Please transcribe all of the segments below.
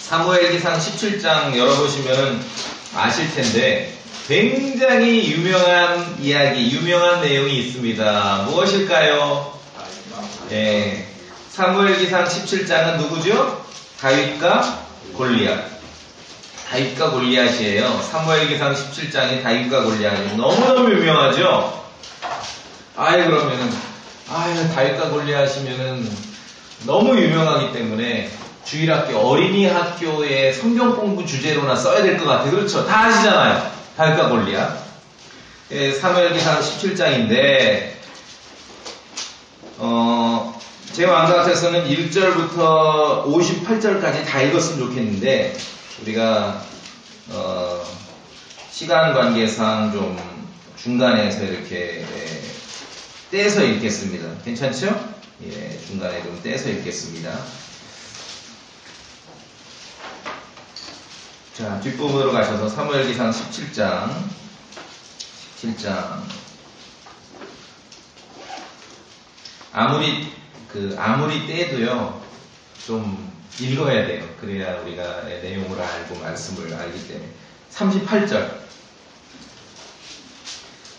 사무엘기상 17장 열어보시면 아실 텐데 굉장히 유명한 이야기, 유명한 내용이 있습니다. 무엇일까요? 예, 사무엘기상 17장은 누구죠? 다윗과 골리앗. 다윗과 골리앗이에요. 사무엘기상 17장이 다윗과 골리앗이 너무너무 유명하죠? 그러면은 다윗과 골리앗이면은 너무 유명하기 때문에 주일학교, 어린이 학교의 성경 공부 주제로나 써야 될 것 같아요. 그렇죠? 다 아시잖아요. 다윗과 골리앗. 예, 사무엘기상 17장인데 제 마음 같아서는 1절부터 58절까지 다 읽었으면 좋겠는데 우리가 시간 관계상 좀 중간에서 이렇게 떼서 읽겠습니다. 괜찮죠? 예, 중간에 좀 떼서 읽겠습니다. 자, 뒷부분으로 가셔서 사무엘기상 17장 아무리 떼도요 좀 읽어야 돼요. 그래야 우리가 내용을 알고 말씀을 알기 때문에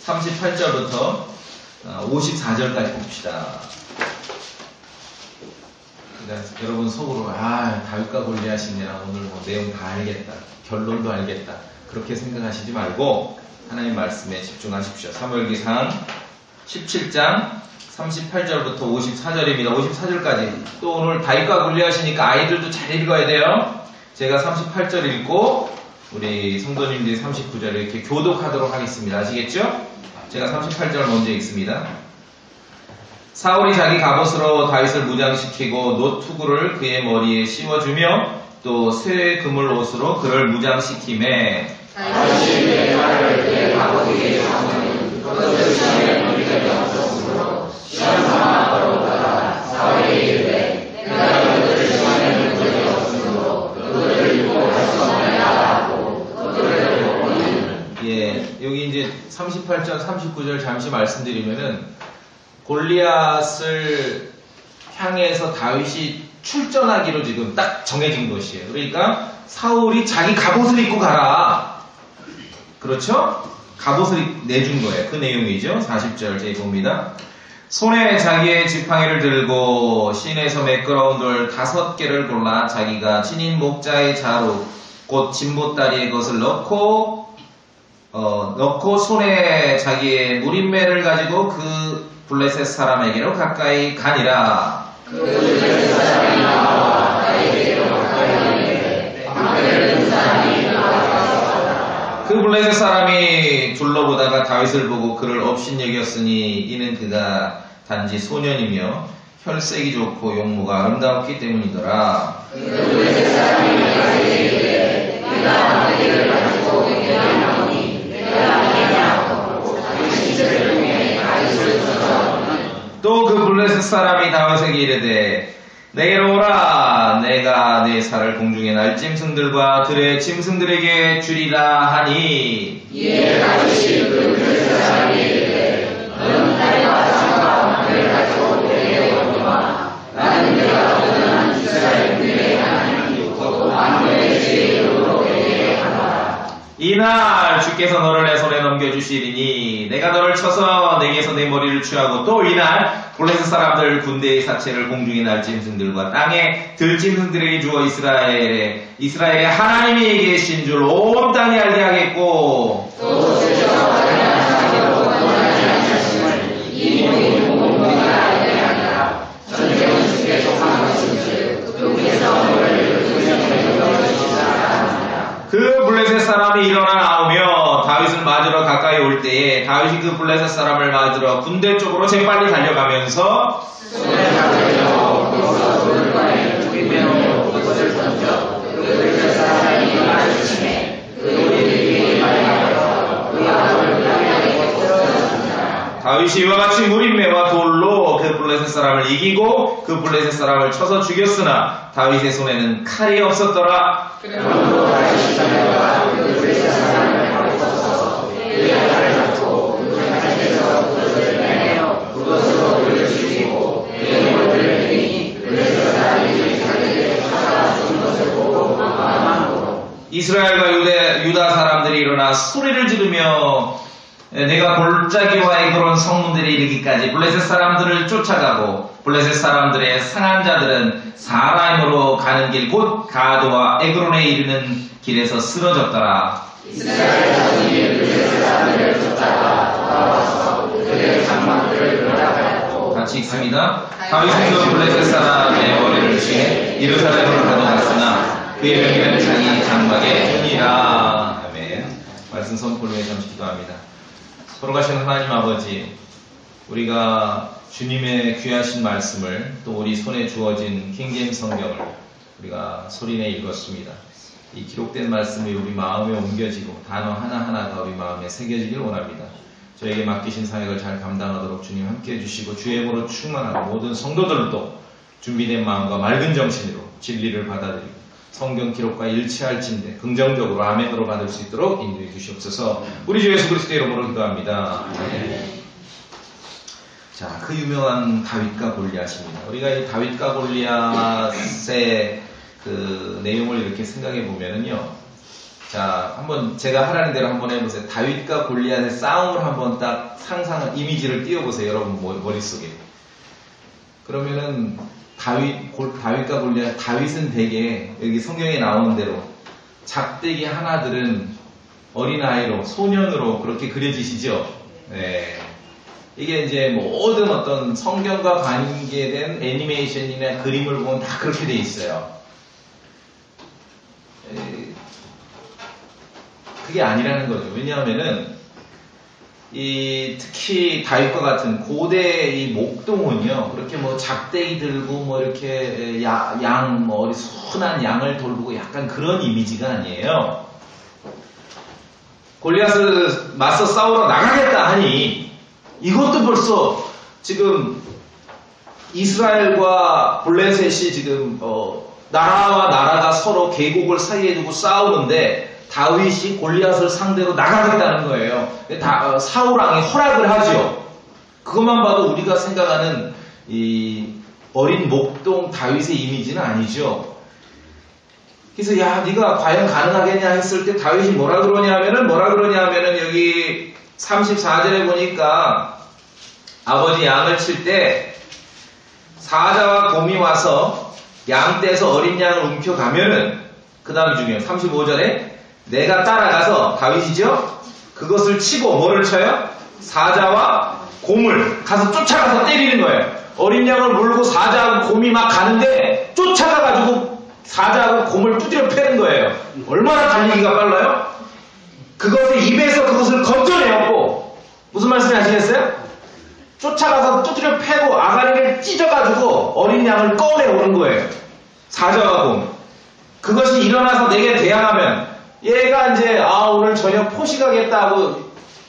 38절부터 54절까지 봅시다. 그러니까 여러분 속으로 다윗과 골리앗이냐 오늘 내용 다 알겠다, 결론도 알겠다 그렇게 생각하시지 말고 하나님 말씀에 집중하십시오. 사무엘기상 17장 38절부터 54절입니다. 54절까지. 또 오늘 다윗과 골리앗이니까 아이들도 잘 읽어야 돼요. 제가 38절 읽고 우리 성도님들이 39절 이렇게 교독하도록 하겠습니다. 아시겠죠? 제가 38절 먼저 읽습니다. 사울이 자기 갑옷으로 다윗을 무장시키고 노투구를 그의 머리에 씌워주며 또 쇠 그물 옷으로 그를 무장시키매 다윗이 내 말을 그의 갑옷 위에 삼으니 그것을 시험에 넘길 적이 없었으므로 시험 삼아 걸어오다가 사울이 이르되 내가 그들을 시험에 넘길 적이 없으므로 그들을 입고 갈 수 없느냐 하고 그들을 입고는 예, 여기 이제 38절 39절 잠시 말씀드리면은 골리앗을 향해서 다윗이 출전하기로 지금 딱 정해진 것이에요. 그러니까 사울이 자기 갑옷을 입고 가라. 그렇죠? 갑옷을 내준 거예요. 그 내용이죠. 40절 제 봅니다. 손에 자기의 지팡이를 들고 시내에서 매끄러운 돌 5개를 골라 자기가 지닌 목자의 자루 곧 진보다리에 그것을 넣고 손에 자기의 무림매를 가지고 그 블레셋 사람에게로 가까이 가니라. 그 블레셋 사람이 나와 다윗에게로 가까이 가는데 방패를 든 사람이 나와서 그 블레셋 사람이 둘러보다가 다윗을 보고 그를 업신여겼으니 이는 그가 단지 소년이며 혈색이 좋고 용모가 아름다웠기 때문이더라. 그 블레셋 사람이 다윗에게 이르되 내가 방패를 가지고 내게 나오니 내가 내냐고 다윗이 이를 통해 다윗을 쳐서 또 그 블레셋 사람이 다윗에게 이르되 내게로 오라. 내가 내 살을 공중의 날짐승들과 들의 짐승들에게 주리라 하니 이에 다윗이 그 블레셋 사람에게 이르되 너는 다리와 창과 방패를 가지고 내게 오거니와 나는 내가 거듭난 이스라엘 군대의 하나님 곧 만군의 주의 이름으로 내게 하노라. 이날 주께서 너를 내 손에 넘겨주시리니 내가 너를 쳐서 내게서 내 머리를 취하고 또 이날 블레셋 사람들 군대의 사체를 공중의 날짐승들과 땅의 들짐승들에게 주어 이스라엘의 하나님이 계신 줄 온 땅이 알게 하겠고 또 주께서 완전하시고 원하지 않으심을 이 모든 공동체가 알게 하리라. 전쟁은 주께 속한 것인즉 그분께서 너를 그분에게 넘겨주시리라 하니라. 그 블레셋 사람이 일어나 나오며 다윗을 맞으러 가까이 올 때에 다윗이 그 블레셋 사람을 맞으러 군대 쪽으로 재빨리 달려가면서 손에 잡으려 거기서 돌을 꺼내 죽이며 그것을 던져 그 블레셋 사람이 일어나심에 그 우리들이 말하여 그 앞을 땅에 꽂혔습니다. 다윗이 이와 같이 무림매와 돌로 그 블레셋 사람을 이기고 그 블레셋 사람을 쳐서 죽였으나 다윗의 손에는 칼이 없었더라. 그러므로 다윗이 달려가 그 블레셋 사람을 바로 쳤어 그의 칼을 잡고 그 칼에서 그것을 빼내어 그것으로 그를 죽이고 그의 머리를 베니 블레셋 사람이 자기를 찾아 죽은 것을 보고 이스라엘과 유다 사람들이 일어나 소리를 지르며 내가 골짜기와의 그런 성문들에 이르기까지 블레셋 사람들을 쫓아가고 블레셋 사람들의 상한 자들은 사라임으로 가는 길 곧 가드와 에그론에 이르는 길에서 쓰러졌더라. 이스라엘 자손이 블레셋 사람들을 쫓아가 돌아와서 그들의 장막들을 돌아가였고 같이 읽습니다. 다윗은 블레셋 사람의 머리를 취해 예루살렘으로 가져갔으나 그의 명예는 자기 장막에 있니라. 아멘. 말씀 선포를 위해 잠시 기도합니다. 돌아가신 하나님 아버지, 우리가 주님의 귀하신 말씀을 또 우리 손에 주어진 킹제임스 성경을 우리가 소리내 읽었습니다. 이 기록된 말씀이 우리 마음에 옮겨지고 단어 하나하나가 우리 마음에 새겨지길 원합니다. 저에게 맡기신 사역을 잘 감당하도록 주님 함께해 주시고 주의 힘으로 충만하고 모든 성도들도 준비된 마음과 맑은 정신으로 진리를 받아들이고 성경 기록과 일치할진대 긍정적으로 아멘으로 받을 수 있도록 인도해 주시옵소서. 우리 주 예수 그리스도의 이름으로 기도합니다. 아멘. 자, 그 유명한 다윗과 골리앗입니다. 우리가 이 다윗과 골리앗의 그 내용을 이렇게 생각해 보면은요. 자, 한번 제가 하라는 대로 한번 해보세요. 다윗과 골리앗의 싸움을 한번 딱 상상한 이미지를 띄워보세요. 여러분 머릿속에. 그러면은 다윗과 골리앗, 다윗은 되게 여기 성경에 나오는 대로 작대기 하나들은 어린아이로, 소년으로 그렇게 그려지시죠? 네. 이게 이제 모든 어떤 성경과 관계된 애니메이션이나 그림을 보면 다 그렇게 돼 있어요. 그게 아니라는 거죠. 왜냐하면은 특히 다윗과 같은 고대 이 목동은요, 그렇게 뭐 작대기 들고 뭐 이렇게 어리 순한 양을 돌보고 약간 그런 이미지가 아니에요. 골리앗을 맞서 싸우러 나가겠다 하니 이것도 벌써 지금 이스라엘과 블레셋이 지금 나라와 나라가 서로 계곡을 사이에 두고 싸우는데 다윗이 골리앗을 상대로 나가겠다는 거예요. 사울왕이 허락을 하죠. 그것만 봐도 우리가 생각하는 이 어린 목동 다윗의 이미지는 아니죠. 그래서 야, 네가 과연 가능하겠냐 했을 때 다윗이 뭐라 그러냐면은 여기 34절에 보니까 아버지 양을 칠 때 사자와 곰이 와서 양떼에서 어린 양을 움켜가면은 그 다음이 중요해요. 35절에 내가 따라가서 다윗이죠? 그것을 치고 뭐를 쳐요? 사자와 곰을 가서 쫓아가서 때리는 거예요. 어린 양을 물고 사자하고 곰이 막 가는데 쫓아가가지고 사자하고 곰을 두드려 패는 거예요. 얼마나 달리기가 빨라요? 그것을 입에서 그것을 건져내었고 무슨 말씀이 아시겠어요? 쫓아가서 두드려 패고 아가리를 찢어가지고 어린 양을 꺼내오는 거예요. 사자와 곰. 그것이 일어나서 내게 대항하면 얘가 이제 오늘 저녁 포식하겠다고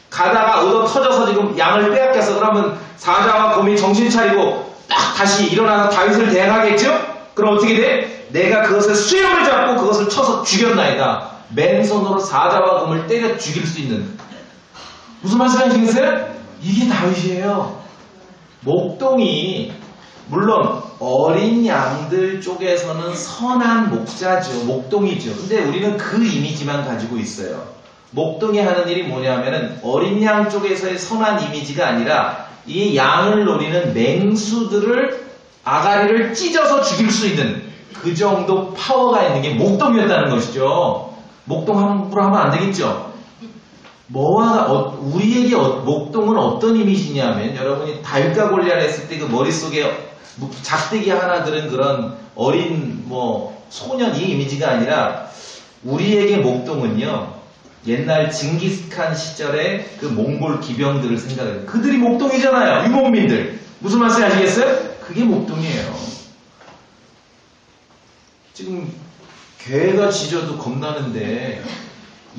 가다가 얻어 터져서 지금 양을 빼앗겼어. 그러면 사자와 곰이 정신 차리고 딱 다시 일어나서 다윗을 대항하겠죠? 그럼 어떻게 돼? 내가 그것을 수염을 잡고 그것을 쳐서 죽였나이다. 맨손으로 사자와 곰을 때려 죽일 수 있는. 무슨 말씀하시겠어요? 이게 다윗이에요. 목동이 물론 어린 양들 쪽에서는 선한 목자죠. 목동이죠. 근데 우리는 그 이미지만 가지고 있어요. 목동이 하는 일이 뭐냐면은 어린 양 쪽에서의 선한 이미지가 아니라 이 양을 노리는 맹수들을 아가리를 찢어서 죽일 수 있는 그 정도 파워가 있는 게 목동이었다는 것이죠. 목동 함부로 하면 안 되겠죠. 우리에게 목동은 어떤 이미지냐면 여러분이 다윗과 골리앗 했을 때 그 머릿속에 작대기 하나 들은 그런 어린 소년 이 이미지가 아니라 우리에게 목동은요 옛날 징기스칸 시절의 그 몽골 기병들을 생각해요. 그들이 목동이잖아요. 유목민들. 무슨 말씀 아시겠어요? 그게 목동이에요. 지금 개가 짖어도 겁나는데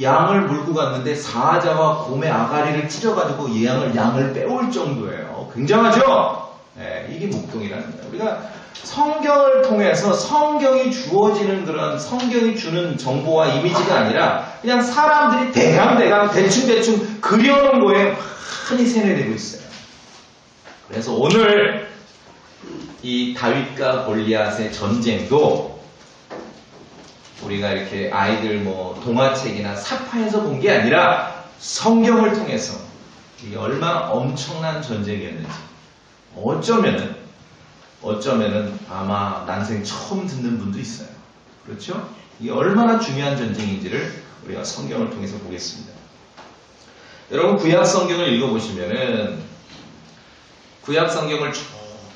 양을 물고 갔는데 사자와 곰의 아가리를 찢어가지고 양을 빼올 정도예요. 굉장하죠? 네, 이게 목동이라는 거예요. 우리가 성경을 통해서 성경이 주어지는 그런 성경이 주는 정보와 이미지가 아니라 그냥 사람들이 대강 대충 그려놓은 거에 많이 세뇌되고 있어요. 그래서 오늘 이 다윗과 골리앗의 전쟁도 우리가 이렇게 아이들 뭐 동화책이나 사파에서 본 게 아니라 성경을 통해서 이게 얼마나 엄청난 전쟁이었는지 어쩌면은 아마 난생 처음 듣는 분도 있어요. 그렇죠? 이게 얼마나 중요한 전쟁인지를 우리가 성경을 통해서 보겠습니다. 여러분 구약 성경을 읽어보시면은 구약 성경을 쭉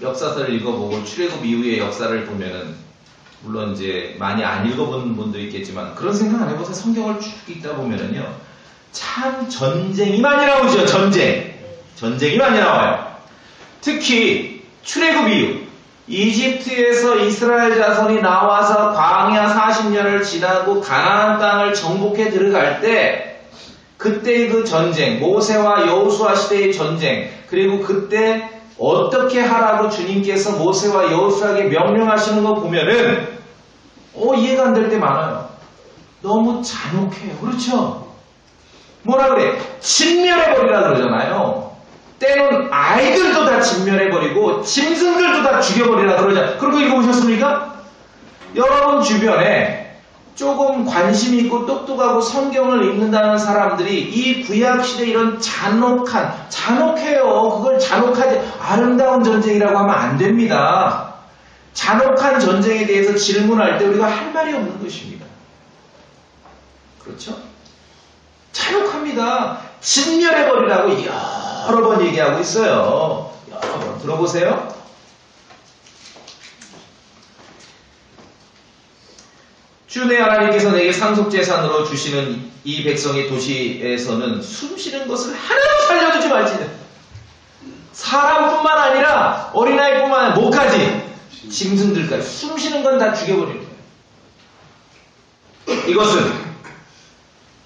역사서를 읽어보고 출애굽 이후의 역사를 보면은 물론 이제 많이 안 읽어본 분도 있겠지만 그런 생각 안 해보세요. 성경을 쭉 읽다 보면은요 참 전쟁이 많이 나오죠. 전쟁이 많이 나와요. 특히 출애굽 이후 이집트에서 이스라엘 자손이 나와서 광야 40년을 지나고 가나안 땅을 정복해 들어갈 때 그때의 그 전쟁, 모세와 여호수아 시대의 전쟁, 그리고 그때 어떻게 하라고 주님께서 모세와 여호수아에게 명령하시는 거 보면은 이해가 안 될 때 많아요. 너무 잔혹해요. 그렇죠? 뭐라 그래? 진멸해버리라 그러잖아요. 때론 아이들도 다 진멸해버리고 짐승들도 다 죽여버리라 그러잖아요. 그런 거 읽어보셨습니까? 여러분 주변에 조금 관심 있고 똑똑하고 성경을 읽는다는 사람들이 이 구약시대 이런 잔혹해요. 그걸 잔혹하지 아름다운 전쟁이라고 하면 안 됩니다. 잔혹한 전쟁에 대해서 질문할 때 우리가 할 말이 없는 것입니다. 그렇죠? 잔혹합니다. 진멸해버리라고 여러 번 얘기하고 있어요. 여러 번 들어보세요. 주 내 하나님께서 내게 상속재산으로 주시는 이 백성의 도시에서는 숨쉬는 것을 하나도 살려두지 말지는 사람뿐만 아니라 어린아이뿐만 아니라 목까지 짐승들까지 숨쉬는 건 다 죽여버리는 거예요. 이것은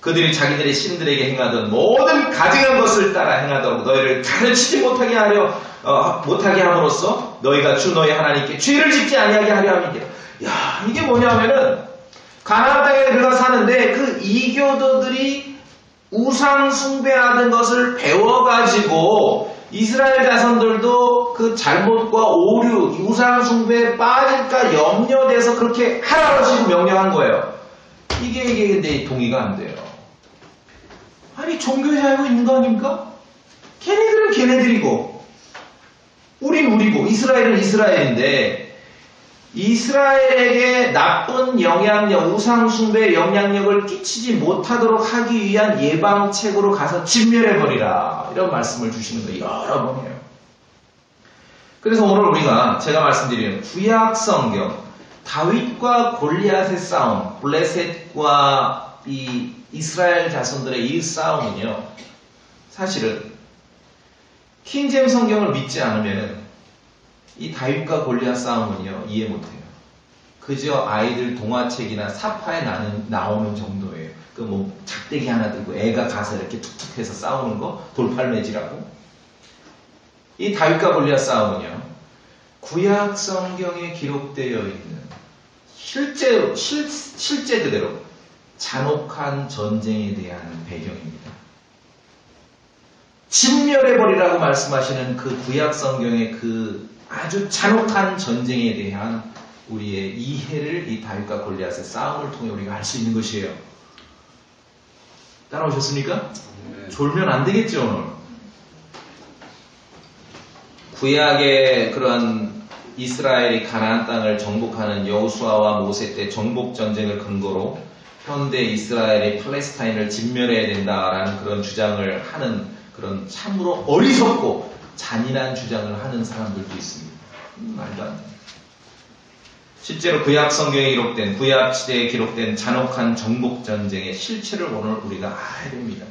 그들이 자기들의 신들에게 행하던 모든 가증한 것을 따라 행하도록 너희를 가르치지 못하게 함으로써 너희가 주 너희 하나님께 죄를 짓지 아니하게 하려 함이니라. 야, 이게 뭐냐면은 가나안 땅에 들어가 사는데 그 이교도들이 우상 숭배하는 것을 배워가지고 이스라엘 자손들도 그 잘못과 오류, 우상 숭배에 빠질까 염려돼서 그렇게 하라고 지금 명령한 거예요. 이게 근데 동의가 안 돼요. 아니 종교에 알고 있는 거 아닙니까? 걔네들은 걔네들이고 우린 우리고 이스라엘은 이스라엘인데 이스라엘에게 나쁜 영향력, 우상숭배의 영향력을 끼치지 못하도록 하기 위한 예방책으로 가서 진멸해버리라 이런 말씀을 주시는 거예요. 여러 번이에요. 그래서 오늘 우리가 제가 말씀드리는 구약 성경 다윗과 골리앗의 싸움, 블레셋과 이 이스라엘 자손들의 이 싸움은요 사실은 킹제임 성경을 믿지 않으면은 이 다윗과 골리앗 싸움은요 이해 못해요. 그저 아이들 동화책이나 사파에 나오는 정도예요. 그 뭐 작대기 하나 들고 애가 가서 이렇게 툭툭해서 싸우는 거 돌팔매질하고. 이 다윗과 골리앗 싸움은요 구약 성경에 기록되어 있는 실제 그대로 잔혹한 전쟁에 대한 배경입니다. 진멸해버리라고 말씀하시는 그 구약 성경의 그 아주 잔혹한 전쟁에 대한 우리의 이해를 이 다윗과 골리앗의 싸움을 통해 우리가 알 수 있는 것이에요. 따라오셨습니까? 네. 졸면 안 되겠죠 오늘. 구약의 그런 이스라엘이 가나안 땅을 정복하는 여호수아와 모세 때 정복 전쟁을 근거로 현대 이스라엘이 팔레스타인을 진멸해야 된다라는 그런 주장을 하는 그런 참으로 어리석고 잔인한 주장을 하는 사람들도 있습니다. 말도 안 돼요. 실제로 구약 성경에 기록된 구약 시대에 기록된 잔혹한 정복 전쟁의 실체를 오늘 우리가 알아야 됩니다.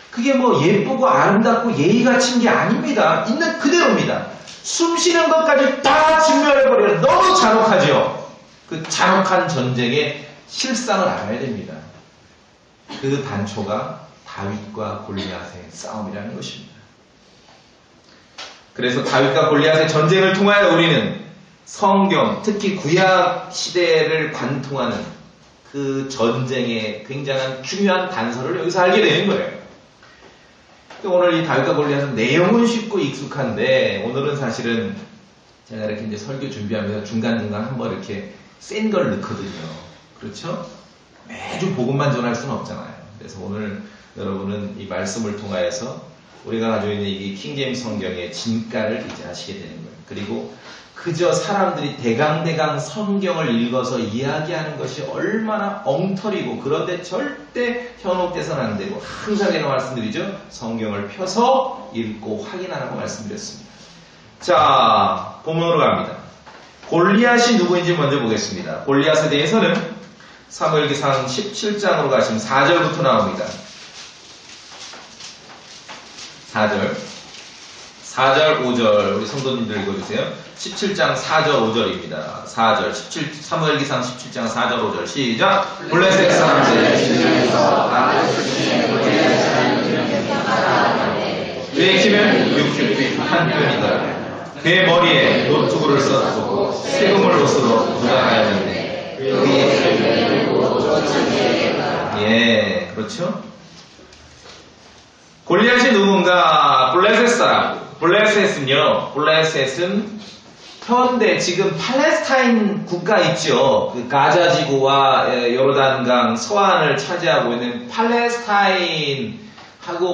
그게 뭐 예쁘고 아름답고 예의 갖춘 게 아닙니다. 있는 그대로입니다. 숨 쉬는 것까지 다 진멸해버려요. 너무 잔혹하죠. 그 잔혹한 전쟁의 실상을 알아야 됩니다. 그 단초가 다윗과 골리앗의 싸움이라는 것입니다. 그래서 다윗과 골리앗의 전쟁을 통하여 우리는 성경, 특히 구약 시대를 관통하는 그 전쟁의 굉장한 중요한 단서를 여기서 알게 되는 거예요. 오늘 이 다윗과 골리앗은 내용은 쉽고 익숙한데 오늘은 사실은 제가 이렇게 이제 설교 준비하면서 중간중간 한번 이렇게 센 걸 넣거든요. 그렇죠? 매주 복음만 전할 수는 없잖아요. 그래서 오늘 여러분은 이 말씀을 통하여서 우리가 가지고 있는 이 킹제임스 성경의 진가를 이제 아시게 되는 거예요. 그리고 그저 사람들이 대강대강 성경을 읽어서 이야기하는 것이 얼마나 엉터리고 그런데 절대 현혹돼서는 안 되고 항상 제가 말씀드리죠. 성경을 펴서 읽고 확인하라고 말씀드렸습니다. 자, 본문으로 갑니다. 골리앗이 누구인지 먼저 보겠습니다. 골리앗에 대해서는 사무엘기상 17장으로 가시면 4절부터 나옵니다. 4절, 5절 우리 성도님들 읽어주세요. 17장 4절 5절입니다. 4절, 사무엘기상 17장 4절 5절 시작. 블레셋 사람들 그의 키는 60피 한 편이더라. 그의 머리에 노트구를 썼고 세금을 옷으로 무장하였는데 예, 그렇죠? 골리앗이 누군가? 블레셋 사람. 블레셋은 현대 지금 팔레스타인 국가 있죠. 그 가자 지구와 요르단강 서안을 차지하고 있는 팔레스타인하고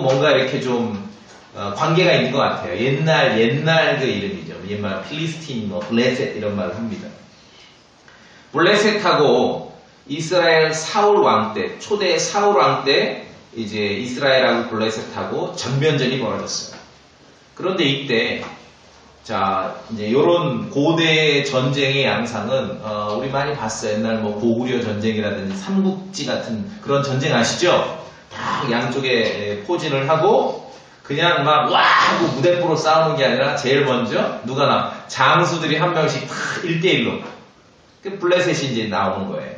뭔가 이렇게 좀 관계가 있는 것 같아요. 옛날 그 이름이죠. 옛말 필리스틴, 블레셋 이런 말을 합니다. 블레셋하고 이스라엘 사울 왕 때, 초대 사울 왕 때 이제 이스라엘하고 블레셋하고 전면전이 벌어졌어요. 그런데 이때 자 이제 요런 고대 전쟁의 양상은 우리 많이 봤어요. 옛날 뭐 고구려 전쟁이라든지 삼국지 같은 그런 전쟁 아시죠? 딱 양쪽에 포진을 하고 그냥 막 와 하고 무대포로 싸우는 게 아니라 제일 먼저 누가 장수들이 한 명씩 다 1대1로 그 블레셋이 이제 나오는 거예요.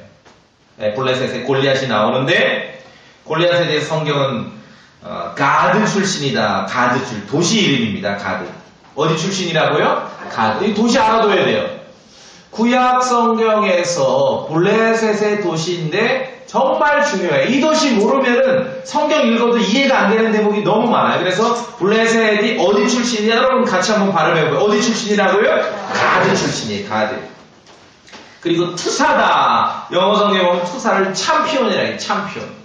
네, 블레셋에 골리앗이 나오는데 골리앗에 대해서 성경은 가드 출신이다. 도시 이름입니다. 가드. 어디 출신이라고요? 가드. 이 도시 알아둬야 돼요. 구약 성경에서 블레셋의 도시인데 정말 중요해요. 이 도시 모르면은 성경 읽어도 이해가 안 되는 대목이 너무 많아요. 그래서 블레셋이 어디 출신이냐 여러분 같이 한번 발음해보세요. 어디 출신이라고요? 가드 출신이에요. 가드. 그리고 투사다. 영어 성경에 보면 투사를 챔피언이라 해요. 챔피언.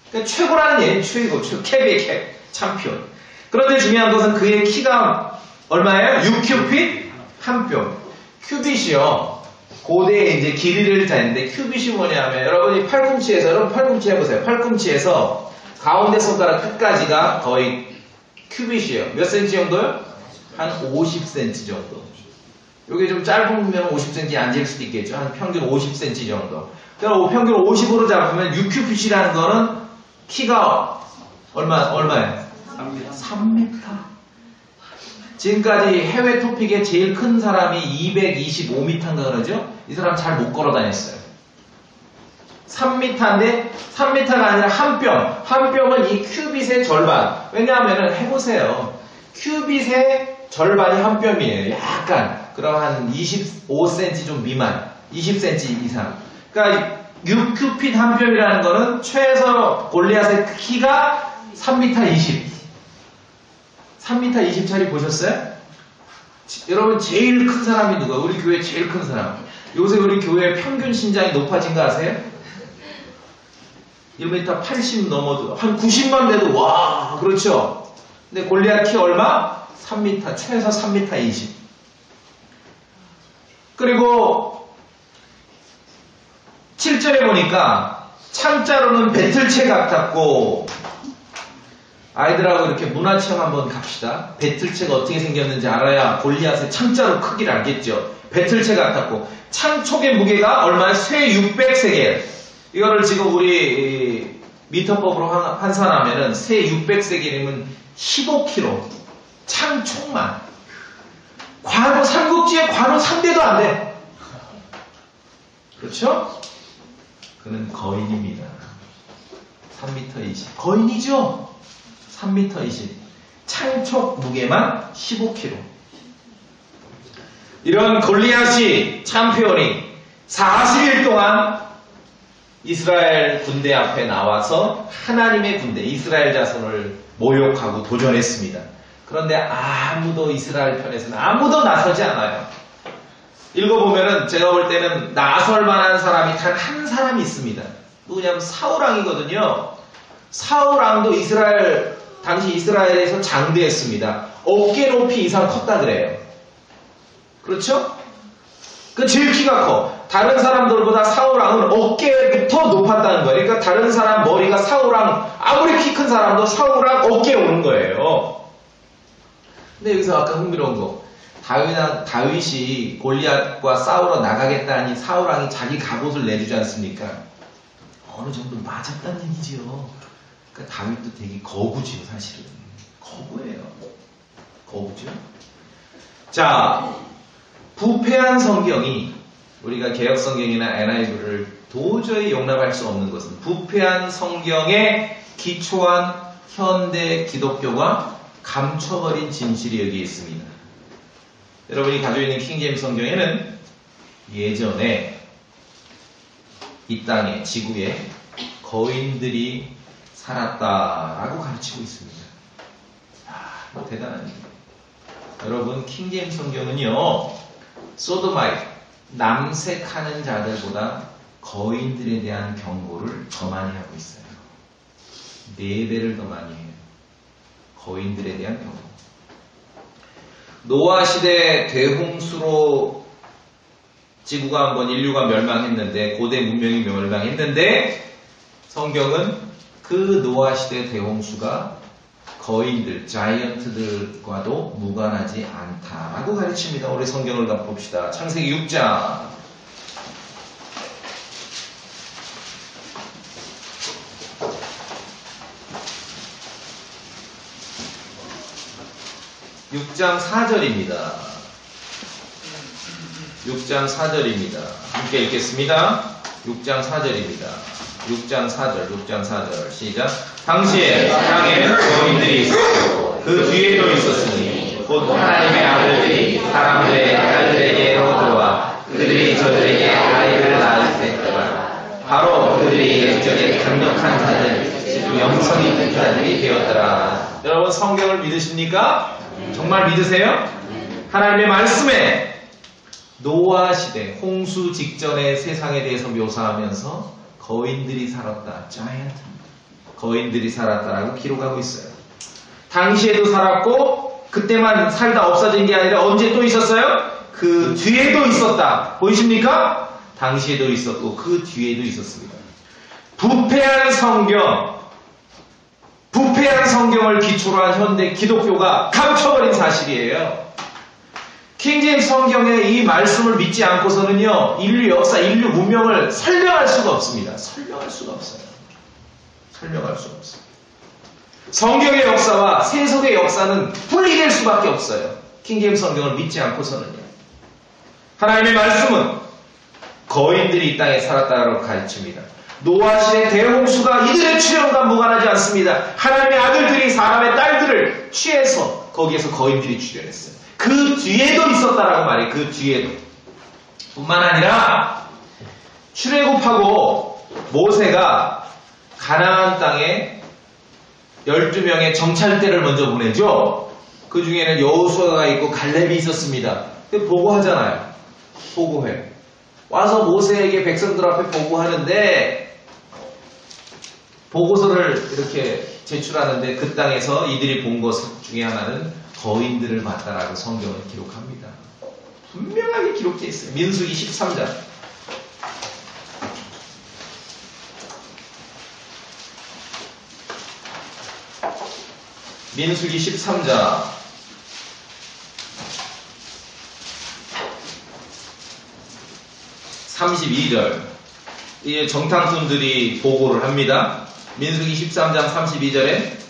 그러니까 최고라는 얘기는 최고. 캡이에요. 캡. 챔피언. 그런데 중요한 것은 그의 키가 얼마예요? 6큐빗? 한 뼘. 큐빗이요. 고대에 이제 길이를 재는데 큐빗이 뭐냐면 여러분이 팔꿈치에서 여러분 팔꿈치 해보세요. 팔꿈치에서 가운데 손가락 끝까지가 거의 큐빗이에요. 몇 센치 정도요? 한 50cm 정도. 요게 좀 짧으면 50cm 안 될 수도 있겠죠. 한 평균 50cm 정도. 그러니까 평균 50으로 잡으면 6큐빗이라는 거는 키가 얼마예요? 3m. 지금까지 해외 토픽에 제일 큰 사람이 225m인가 그러죠? 이 사람 잘 못 걸어 다녔어요. 3m인데 3m가 아니라 한 뼘. 한 뼘은 이 큐빗의 절반. 왜냐하면 해보세요. 큐빗의 절반이 한 뼘이에요. 약간. 그럼 한 25cm 좀 미만. 20cm 이상. 그러니까 6큐빗 한 뼘이라는 거는 최소 골리앗의 키가 3m 20. 3m 20짜리 보셨어요? 여러분 제일 큰 사람이 누가? 우리 교회 제일 큰 사람. 요새 우리 교회 평균 신장이 높아진 거 아세요? 1m 80 넘어도 한 90만 돼도 와 그렇죠? 근데 골리앗 키 얼마? 3m 최소 3m 20. 그리고 7절에 보니까 창자로는 배틀채 같았고 아이들하고 이렇게 문화체험 한번 갑시다. 배틀채가 어떻게 생겼는지 알아야 골리앗의 창자로 크기를 알겠죠. 배틀채 같았고 창촉의 무게가 얼마에? 쇠 600세겔. 이거를 지금 우리 미터법으로 환산하면은 쇠 600세겔이면 15kg. 창촉만. 관우 삼국지에 관우 3대도 안 돼. 그렇죠? 그는 거인입니다. 3m 20. 거인이죠? 3m 20. 창촉 무게만 15kg. 이런 골리앗이 챔피언이 40일 동안 이스라엘 군대 앞에 나와서 하나님의 군대, 이스라엘 자손을 모욕하고 도전했습니다. 그런데 아무도 이스라엘 편에서는 아무도 나서지 않아요. 읽어보면은 제가 볼 때는 나설 만한 사람이 단 한 사람이 있습니다. 누구냐면 사울왕이거든요. 사울왕도 당시 이스라엘에서 장대했습니다. 어깨 높이 이상 컸다 그래요. 그렇죠? 그 제일 키가 커. 다른 사람들보다 사울왕은 어깨부터 높았다는 거예요. 그러니까 다른 사람 머리가 사울왕, 아무리 키 큰 사람도 사울왕 어깨에 오는 거예요. 근데 여기서 아까 흥미로운 거, 다윗이 골리앗과 싸우러 나가겠다니 사울왕이 자기 갑옷을 내주지 않습니까? 어느 정도 맞았다는 얘기지요. 그러니까 다윗도 되게 거구지요, 사실은. 거구예요. 거구죠. 자, 부패한 성경이 우리가 개혁성경이나 NIV를 도저히 용납할 수 없는 것은 부패한 성경에 기초한 현대 기독교가 감춰버린 진실이 여기 있습니다. 여러분이 가지고 있는 킹제임스 성경에는 예전에 이 땅에, 지구에 거인들이 살았다라고 가르치고 있습니다. 대단한 일이에요. 여러분, 킹제임스 성경은요, 소도마이트, 남색하는 자들보다 거인들에 대한 경고를 더 많이 하고 있어요. 4배를 더 많이 해요. 거인들에 대한 경고. 노아 시대 대홍수로 지구가 한번 인류가 멸망했는데, 고대 문명이 멸망했는데, 성경은 그 노아 시대 대홍수가 거인들, 자이언트들과도 무관하지 않다라고 가르칩니다. 우리 성경을 봅시다. 창세기 6장. 6장 4절입니다. 6장 4절입니다. 함께 읽겠습니다. 6장 4절입니다. 6장 4절 시작. 당시에 땅에는 거인들이 있었고 그 뒤에도 있었으니 곧 하나님의 아들들이 사람들의 딸들에게로 들어와 그들이 저들에게 아이를 낳을 때더라. 바로 그들이 영적에 강력한 자들, 영성이 큰 자들이 되었더라. 여러분, 성경을 믿으십니까? 정말 믿으세요? 하나님의 말씀에 노아 시대, 홍수 직전의 세상에 대해서 묘사하면서 거인들이 살았다, 자이언트, 거인들이 살았다라고 기록하고 있어요. 당시에도 살았고 그때만 살다 없어진 게 아니라 언제 또 있었어요? 그 뒤에도 있었다. 보이십니까? 당시에도 있었고 그 뒤에도 있었습니다. 부패한 성경을 기초로 한 현대 기독교가 감춰버린 사실이에요. 킹제임스 성경의 이 말씀을 믿지 않고서는요, 인류 역사, 인류 문명을 설명할 수가 없습니다. 설명할 수가 없어요. 성경의 역사와 세속의 역사는 분리될 수밖에 없어요. 킹제임스 성경을 믿지 않고서는요. 하나님의 말씀은 거인들이 이 땅에 살았다고 가르칩니다. 노아 시대 대홍수가 이들의 출현과 무관하지 않습니다. 하나님의 아들들이 사람의 딸들을 취해서 거기에서 거인들이 출현했어요. 그 뒤에도 있었다라고 말해요. 그 뒤에도. 뿐만 아니라 출애굽하고 모세가 가나안 땅에 12명의 정찰대를 먼저 보내죠. 그 중에는 여호수아가 있고 갈렙이 있었습니다. 보고하잖아요. 보고해. 와서 모세에게 백성들 앞에 보고하는데 보고서를 이렇게 제출하는데 그 땅에서 이들이 본 것 중에 하나는 거인들을 봤다라고 성경은 기록합니다. 분명하게 기록되어 있어요. 민수기 13장. 민수기 13장 32절. 이 정탐꾼들이 보고를 합니다. 민수기 13장 32절에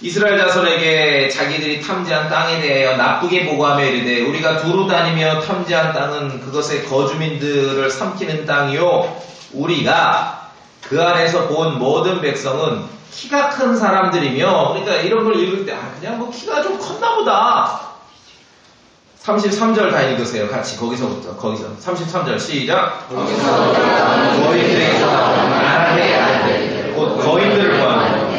이스라엘 자손에게 자기들이 탐지한 땅에 대하여 나쁘게 보고하며 이르되 우리가 두루 다니며 탐지한 땅은 그것의 거주민들을 삼키는 땅이요 우리가 그 안에서 본 모든 백성은 키가 큰 사람들이며, 그러니까 이런 걸 읽을 때 그냥 뭐 키가 좀 컸나 보다. 33절 다 읽으세요. 같이 거기서 33절 시작. 거인들에게서 나라의 아들 곧 거인들을 구하는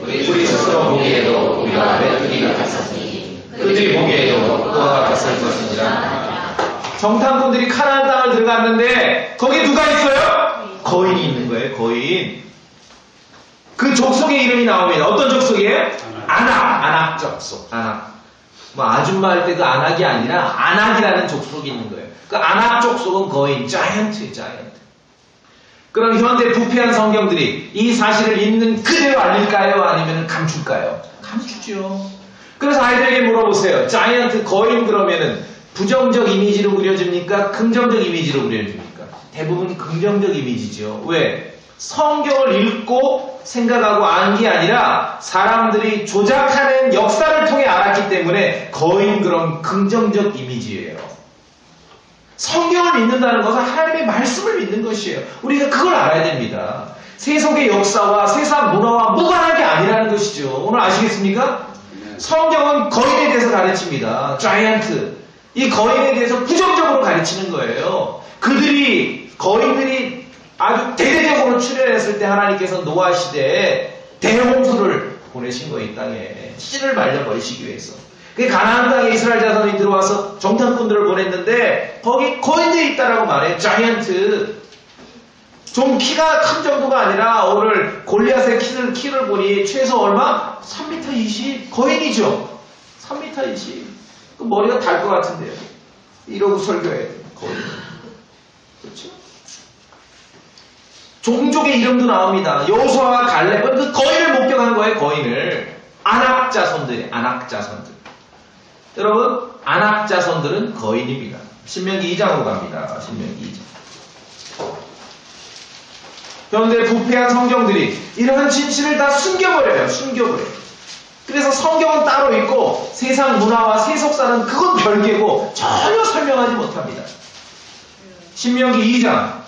우리 스스로 보기에도 우리가 메뚜기 같았으니 그들이 보기에도 또와 같았을 것이니라. 정탐꾼들이 칼 갔는데 거기 누가 있어요? 거인이 있는 거예요. 거인. 그 족속의 이름이 나옵니다. 어떤 족속이에요? 아낙 족속. 아낙. 뭐 아줌마 할 때 그 아낙이 아니라 아낙이라는 족속이 있는 거예요. 그 아낙 족속은 거인, 자이언트. 그럼 현대 부패한 성경들이 이 사실을 있는 그대로 알릴까요? 아니면 감출까요? 감추죠. 그래서 아이들에게 물어보세요. 자이언트, 거인 그러면은 부정적 이미지로 그려집니까? 긍정적 이미지로 그려집니까? 대부분 긍정적 이미지죠. 왜? 성경을 읽고 생각하고 안 게 아니라 사람들이 조작하는 역사를 통해 알았기 때문에 거인 그런 긍정적 이미지예요. 성경을 믿는다는 것은 하나님의 말씀을 믿는 것이에요. 우리가 그걸 알아야 됩니다. 세속의 역사와 세상 문화와 무관한 게 아니라는 것이죠. 오늘 아시겠습니까? 성경은 거인에 대해서 가르칩니다. 자이언트. 이 거인에 대해서 부정적으로 가르치는 거예요. 거인들이 아주 대대적으로 출현했을 때 하나님께서 노아 시대에 대홍수를 보내신 거예요. 이 땅에. 씨를 말려버리시기 위해서. 그 가나안 땅에 이스라엘 자손이 들어와서 정탐꾼들을 보냈는데 거기 거인들이 있다라고 말해요. 자이언트. 좀 키가 큰 정도가 아니라 오늘 골리앗의 키를 보니 최소 얼마? 3m 20. 거인이죠. 3m 20. 그 머리가 달 것 같은데요. 이러고 설교해야 돼요. 거인. 그렇죠? 종족의 이름도 나옵니다. 여호수아와 갈렙은 그 거인을 목격한 거예요. 거인을. 아낙 자손들. 여러분, 아낙 자손들은 거인입니다. 신명기 2장으로 갑니다. 신명기 2장. 그런데 부패한 성경들이 이런 진실을 다 숨겨버려요. 그래서 성경은 따로 있고 세상 문화와 세속사는 그건 별개고 전혀 설명하지 못합니다. 신명기 2장.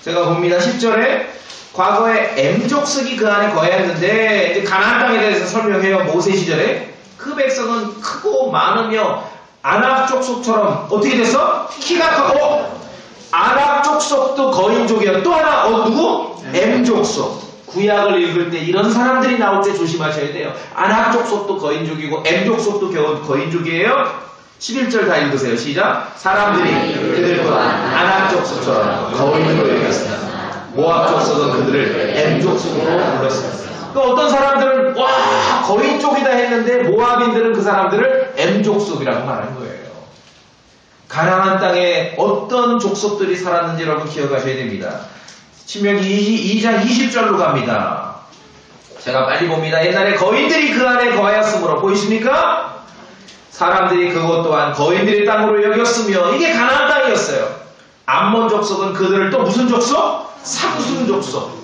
제가 봅니다. 10절에 과거에 M족속이 그 안에 거했는데 이제 가나안 땅에 대해서 설명해요. 모세 시절에 그 백성은 크고 많으며 아낙 족속처럼 어떻게 됐어? 키가 크고 아낙 족속도 거인족이에요. 또 하나 누구? M족속. 구약을 읽을 때 이런 사람들이 나올 때 조심하셔야 돼요. 아낙 족속도 거인족이고 M족속도 거인족이에요. 11절 다 읽으세요. 시작. 사람들이 그들 또한 아낙 족속처럼 거인으로 여겼으나 모압 족속은 그들을 M족속으로 불렀습니다. 그 어떤 사람들은 와 거인족이다 했는데 모압인들은 그 사람들을 M족속이라고 말한 거예요. 가나안 땅에 어떤 족속들이 살았는지 여러분 기억하셔야 됩니다. 신명기 2장 20절로 갑니다. 제가 빨리 봅니다. 옛날에 거인들이 그 안에 거하였으므로 보이십니까? 사람들이 그것 또한 거인들의 땅으로 여겼으며 이게 가나안 땅이었어요. 암몬 족속은 그들을 또 무슨 족속? 삼순 족속.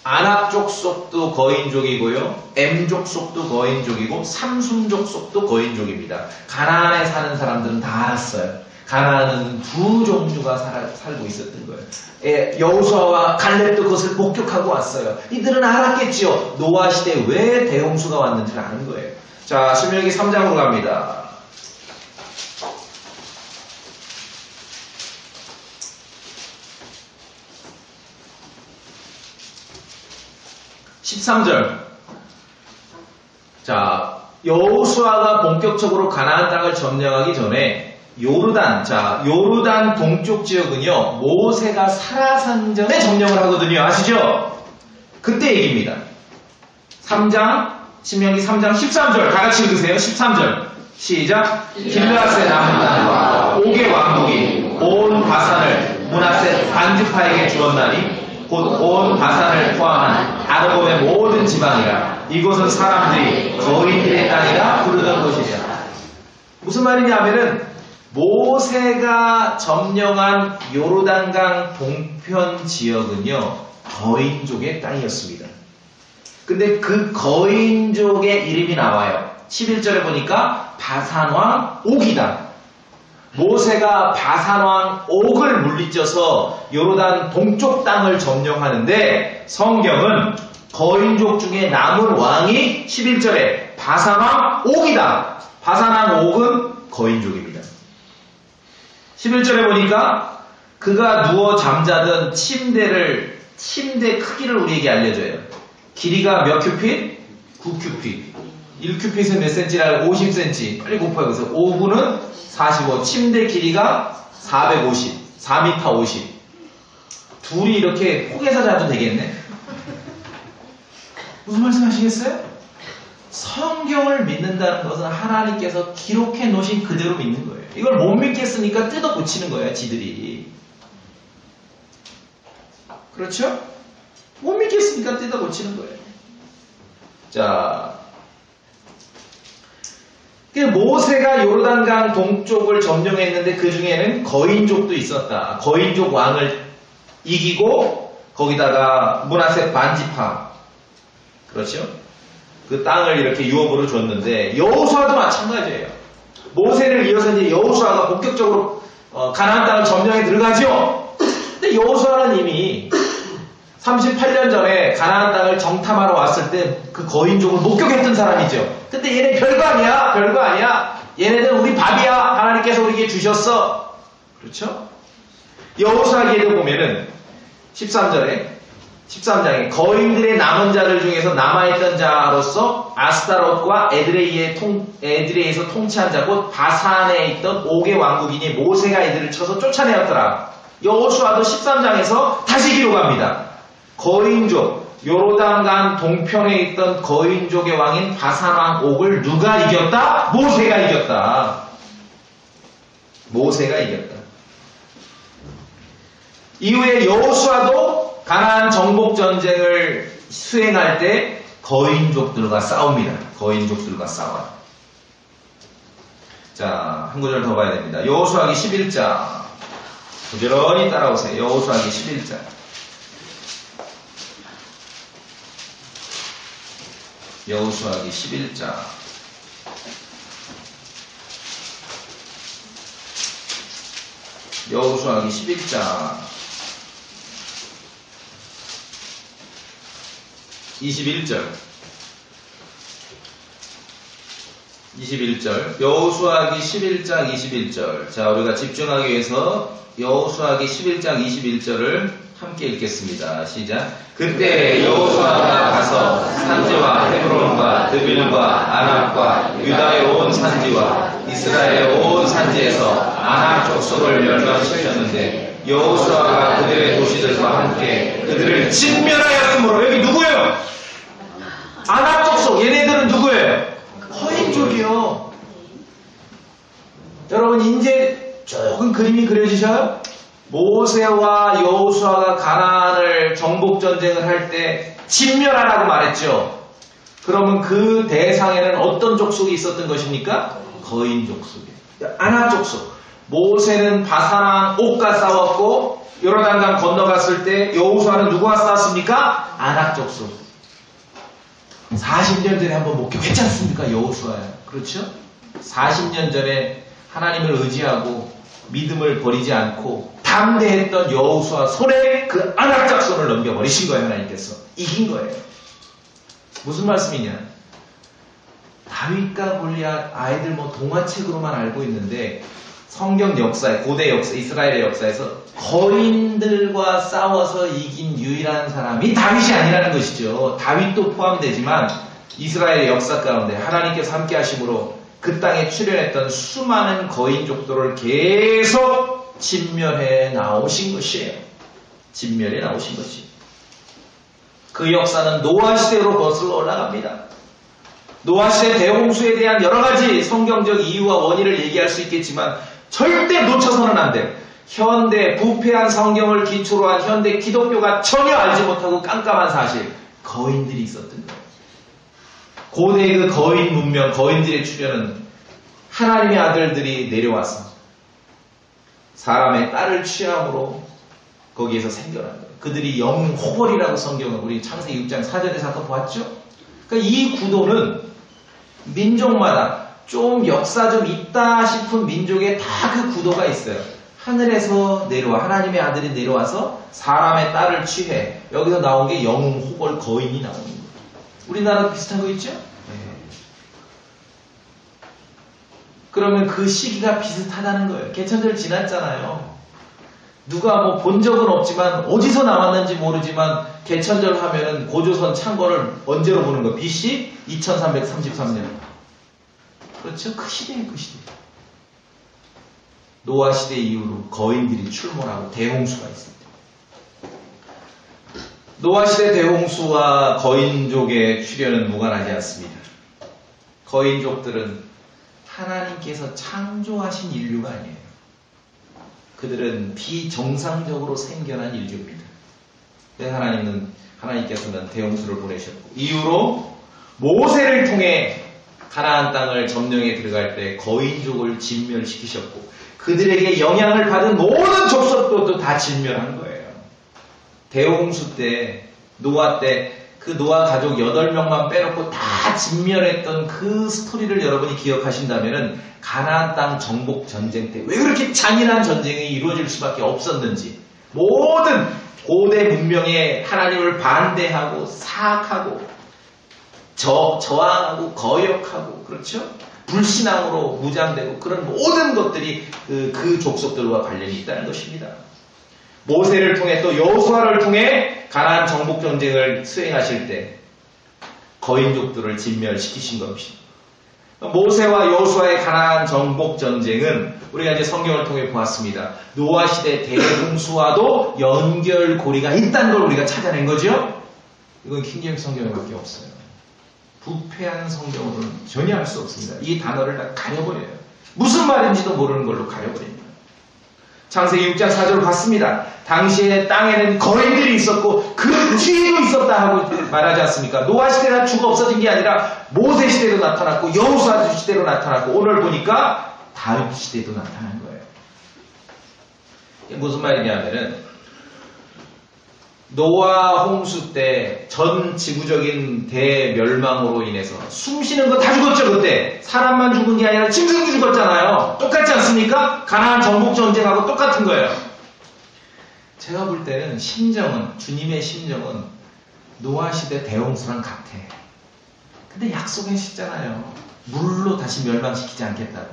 아낙 족속도 거인족이고요. M족속도 거인족이고 삼순 족속도 거인족입니다. 가나안에 사는 사람들은 다 알았어요. 가나안은 두 종류가 살고 있었던 거예요. 여호수아와 갈렙도 그것을 목격하고 왔어요. 이들은 알았겠지요. 노아 시대에 왜 대홍수가 왔는지를 아는 거예요. 자, 신명기 3장으로 갑니다. (13절) 자, 여호수아가 본격적으로 가나안 땅을 점령하기 전에 요르단 동쪽 지역은요 모세가 살아선 전에 점령을 하거든요. 아시죠? 그때 얘기입니다. 3장 신명기 3장 13절 다 같이 읽으세요. 13절 시작. 길르앗의 남은 땅과 옥의 왕국이 온 바산을 므낫세 반지파에게 주었나니 곧 온 바산을 포함한 아르곰의 모든 지방이라. 이곳은 사람들이 거인들의 땅이라 부르던 곳이다. 무슨 말이냐면은 모세가 점령한 요르단강 동편 지역은요 거인족의 땅이었습니다. 근데 그 거인족의 이름이 나와요. 11절에 보니까 바산왕 옥이다. 모세가 바산왕 옥을 물리쳐서 요르단 동쪽 땅을 점령하는데 성경은 거인족 중에 남은 왕이 11절에 바산왕 옥이다. 바산왕 옥은 거인족입니다. 11절에 보니까 그가 누워 잠자던 침대 크기를 우리에게 알려줘요. 길이가 몇 큐핏? 9큐핏. 1큐핏은 몇 cm를 50cm. 빨리 곱해요. 그래서 5구는 45. 침대 길이가 450. 4m 50. 둘이 이렇게 포개서 자도 되겠네. 무슨 말씀 하시겠어요? 성경을 믿는다는 것은 하나님께서 기록해 놓으신 그대로 믿는 거예요. 이걸 못 믿겠으니까 뜯어 고치는 거예요, 지들이. 그렇죠? 못 믿겠으니까 뜯어 고치는 거예요. 자, 모세가 요르단강 동쪽을 점령했는데 그 중에는 거인족도 있었다. 거인족 왕을 이기고 거기다가 므낫세 반지파, 그렇죠? 그 땅을 이렇게 유업으로 줬는데 여호수아도 마찬가지예요. 모세를 이어서 이제 여호수아가 본격적으로 가나안 땅을 점령해 들어가죠. 근데 여호수아는 이미 38년 전에 가나안 땅을 정탐하러 왔을 때 그 거인족을 목격했던 사람이죠. 근데 얘네 별거 아니야. 별거 아니야. 얘네들 우리 밥이야. 하나님께서 우리에게 주셨어. 그렇죠? 여호수아기에도 보면은 13장에 거인들의 남은 자들 중에서 남아있던 자로서 아스타롯과 에드레이에서 통치한 자 곧 바산에 있던 5개 왕국이니 모세가 이들을 쳐서 쫓아내었더라. 여호수아도 13장에서 다시 기록합니다. 거인족, 요르단강 동편에 있던 거인족의 왕인 바산왕 옥을 누가 이겼다? 모세가 이겼다. 모세가 이겼다. 이후에 여호수아도 가나안 정복 전쟁을 수행할 때 거인족들과 싸웁니다. 거인족들과 싸워요. 자, 한 구절 더 봐야 됩니다. 여호수아기 11장. 부지런히 따라오세요. 여호수아기 11장. 여호수아기 11장. 여호수아기 11장 21절 여호수아기 11장 21절. 자, 우리가 집중하기 위해서 여호수아기 11장 21절을 함께 읽겠습니다. 시작. 그때 여호수아가 가서 산지와 헤브론과 드빌과 아낙과 유다의 온 산지와 이스라엘의 온 산지에서 아낙 족속을 멸망시켰는데 여호수아가 그들의 도시들과 함께 그들을 진멸하였으므로. 여기 누구예요? 아낙 족속. 얘네들은 누구예요? 거인족이요. 여러분 이제 조금 그림이 그려지셔요? 모세와 여호수아가 가나안을 정복 전쟁을 할 때 진멸하라고 말했죠. 그러면 그 대상에는 어떤 족속이 있었던 것입니까? 거인 족속이에요. 아낙 족속. 모세는 바산왕 옥과 싸웠고 요르단강 건너갔을 때 여호수아는 누구와 싸웠습니까? 아낙 족속. 40년 전에 한번 목격했지 않습니까? 여호수아야. 그렇죠? 40년 전에 하나님을 의지하고 믿음을 버리지 않고 담대했던 여호수아 손에 그 아낙 작손을 넘겨버리신 거예요. 하나님께서 이긴 거예요. 무슨 말씀이냐? 다윗과 골리앗 아이들 뭐 동화책으로만 알고 있는데 성경 역사에, 고대 역사, 이스라엘의 역사에서 거인들과 싸워서 이긴 유일한 사람이 다윗이 아니라는 것이죠. 다윗도 포함되지만 이스라엘의 역사 가운데 하나님께서 함께 하심으로 그 땅에 출현했던 수많은 거인족들을 계속 진멸해 나오신 것이에요. 진멸해 나오신 것이. 그 역사는 노아 시대로 거슬러 올라갑니다. 노아 시대 대홍수에 대한 여러 가지 성경적 이유와 원인을 얘기할 수 있겠지만 절대 놓쳐서는 안 돼요. 현대 부패한 성경을 기초로 한 현대 기독교가 전혀 알지 못하고 깜깜한 사실, 거인들이 있었던 거예요. 고대의 그 거인 문명, 거인들의 출현은 하나님의 아들들이 내려와서 사람의 딸을 취함으로 거기에서 생겨난 거예요. 그들이 영호벌이라고 성경은 우리 창세기 6장 4절의 사건 보았죠? 그러니까 이 구도는 민족마다 좀 역사 좀 있다 싶은 민족에 다 그 구도가 있어요. 하늘에서 내려와, 하나님의 아들이 내려와서 사람의 딸을 취해. 여기서 나온 게 영웅, 호벌, 거인이 나오는 거예요. 우리나라도 비슷한 거 있죠? 그러면 그 시기가 비슷하다는 거예요. 개천절 지났잖아요. 누가 뭐 본 적은 없지만 어디서 나왔는지 모르지만 개천절 하면은 고조선 창건을 언제로 보는 거예요? BC 2333년. 그렇죠? 그 시대예요, 그 시대. 노아 시대 이후로 거인들이 출몰하고 대홍수가 있습니다. 노아 시대 대홍수와 거인족의 출현은 무관하지 않습니다. 거인족들은 하나님께서 창조하신 인류가 아니에요. 그들은 비정상적으로 생겨난 인류입니다. 그래서 하나님께서는 대홍수를 보내셨고, 이후로 모세를 통해 가나안 땅을 점령해 들어갈 때 거인족을 진멸시키셨고, 그들에게 영향을 받은 모든 족속들도 다 진멸한 거예요. 대홍수 때, 노아 때, 그 노아 가족 8명만 빼놓고 다 진멸했던 그 스토리를 여러분이 기억하신다면은 가나안 땅 정복 전쟁 때 왜 그렇게 잔인한 전쟁이 이루어질 수밖에 없었는지, 모든 고대 문명에 하나님을 반대하고 사악하고 저항하고 거역하고, 그렇죠? 불신앙으로 무장되고 그런 모든 것들이 그 족속들과 관련이 있다는 것입니다. 모세를 통해 또 여호수아를 통해 가나안 정복 전쟁을 수행하실 때 거인족들을 진멸시키신 것입니다. 모세와 여호수아의 가나안 정복 전쟁은 우리가 이제 성경을 통해 보았습니다. 노아 시대 대홍수와도 연결고리가 있다는 걸 우리가 찾아낸 거죠. 이건 킹제임스 성경에밖에 없어요. 부패한 성경으로는 전혀 할 수 없습니다. 이 단어를 다 가려버려요. 무슨 말인지도 모르는 걸로 가려버립니다. 창세기 6장 4절을 봤습니다. 당시에 땅에는 거인들이 있었고 그 뒤에도 있었다 하고 말하지 않습니까? 노아 시대가 죽어 없어진 게 아니라 모세 시대도 나타났고 여호수아 시대로 나타났고 오늘 보니까 다윗 시대도 나타난 거예요. 이게 무슨 말이냐면은 노아 홍수 때 전 지구적인 대멸망으로 인해서 숨쉬는 거 다 죽었죠. 그때 사람만 죽은 게 아니라 짐승도 죽었잖아요. 똑같지 않습니까? 가나안 정복 전쟁하고 똑같은 거예요. 제가 볼 때는 주님의 심정은 노아 시대 대홍수랑 같아. 근데 약속하셨잖아요. 물로 다시 멸망시키지 않겠다고.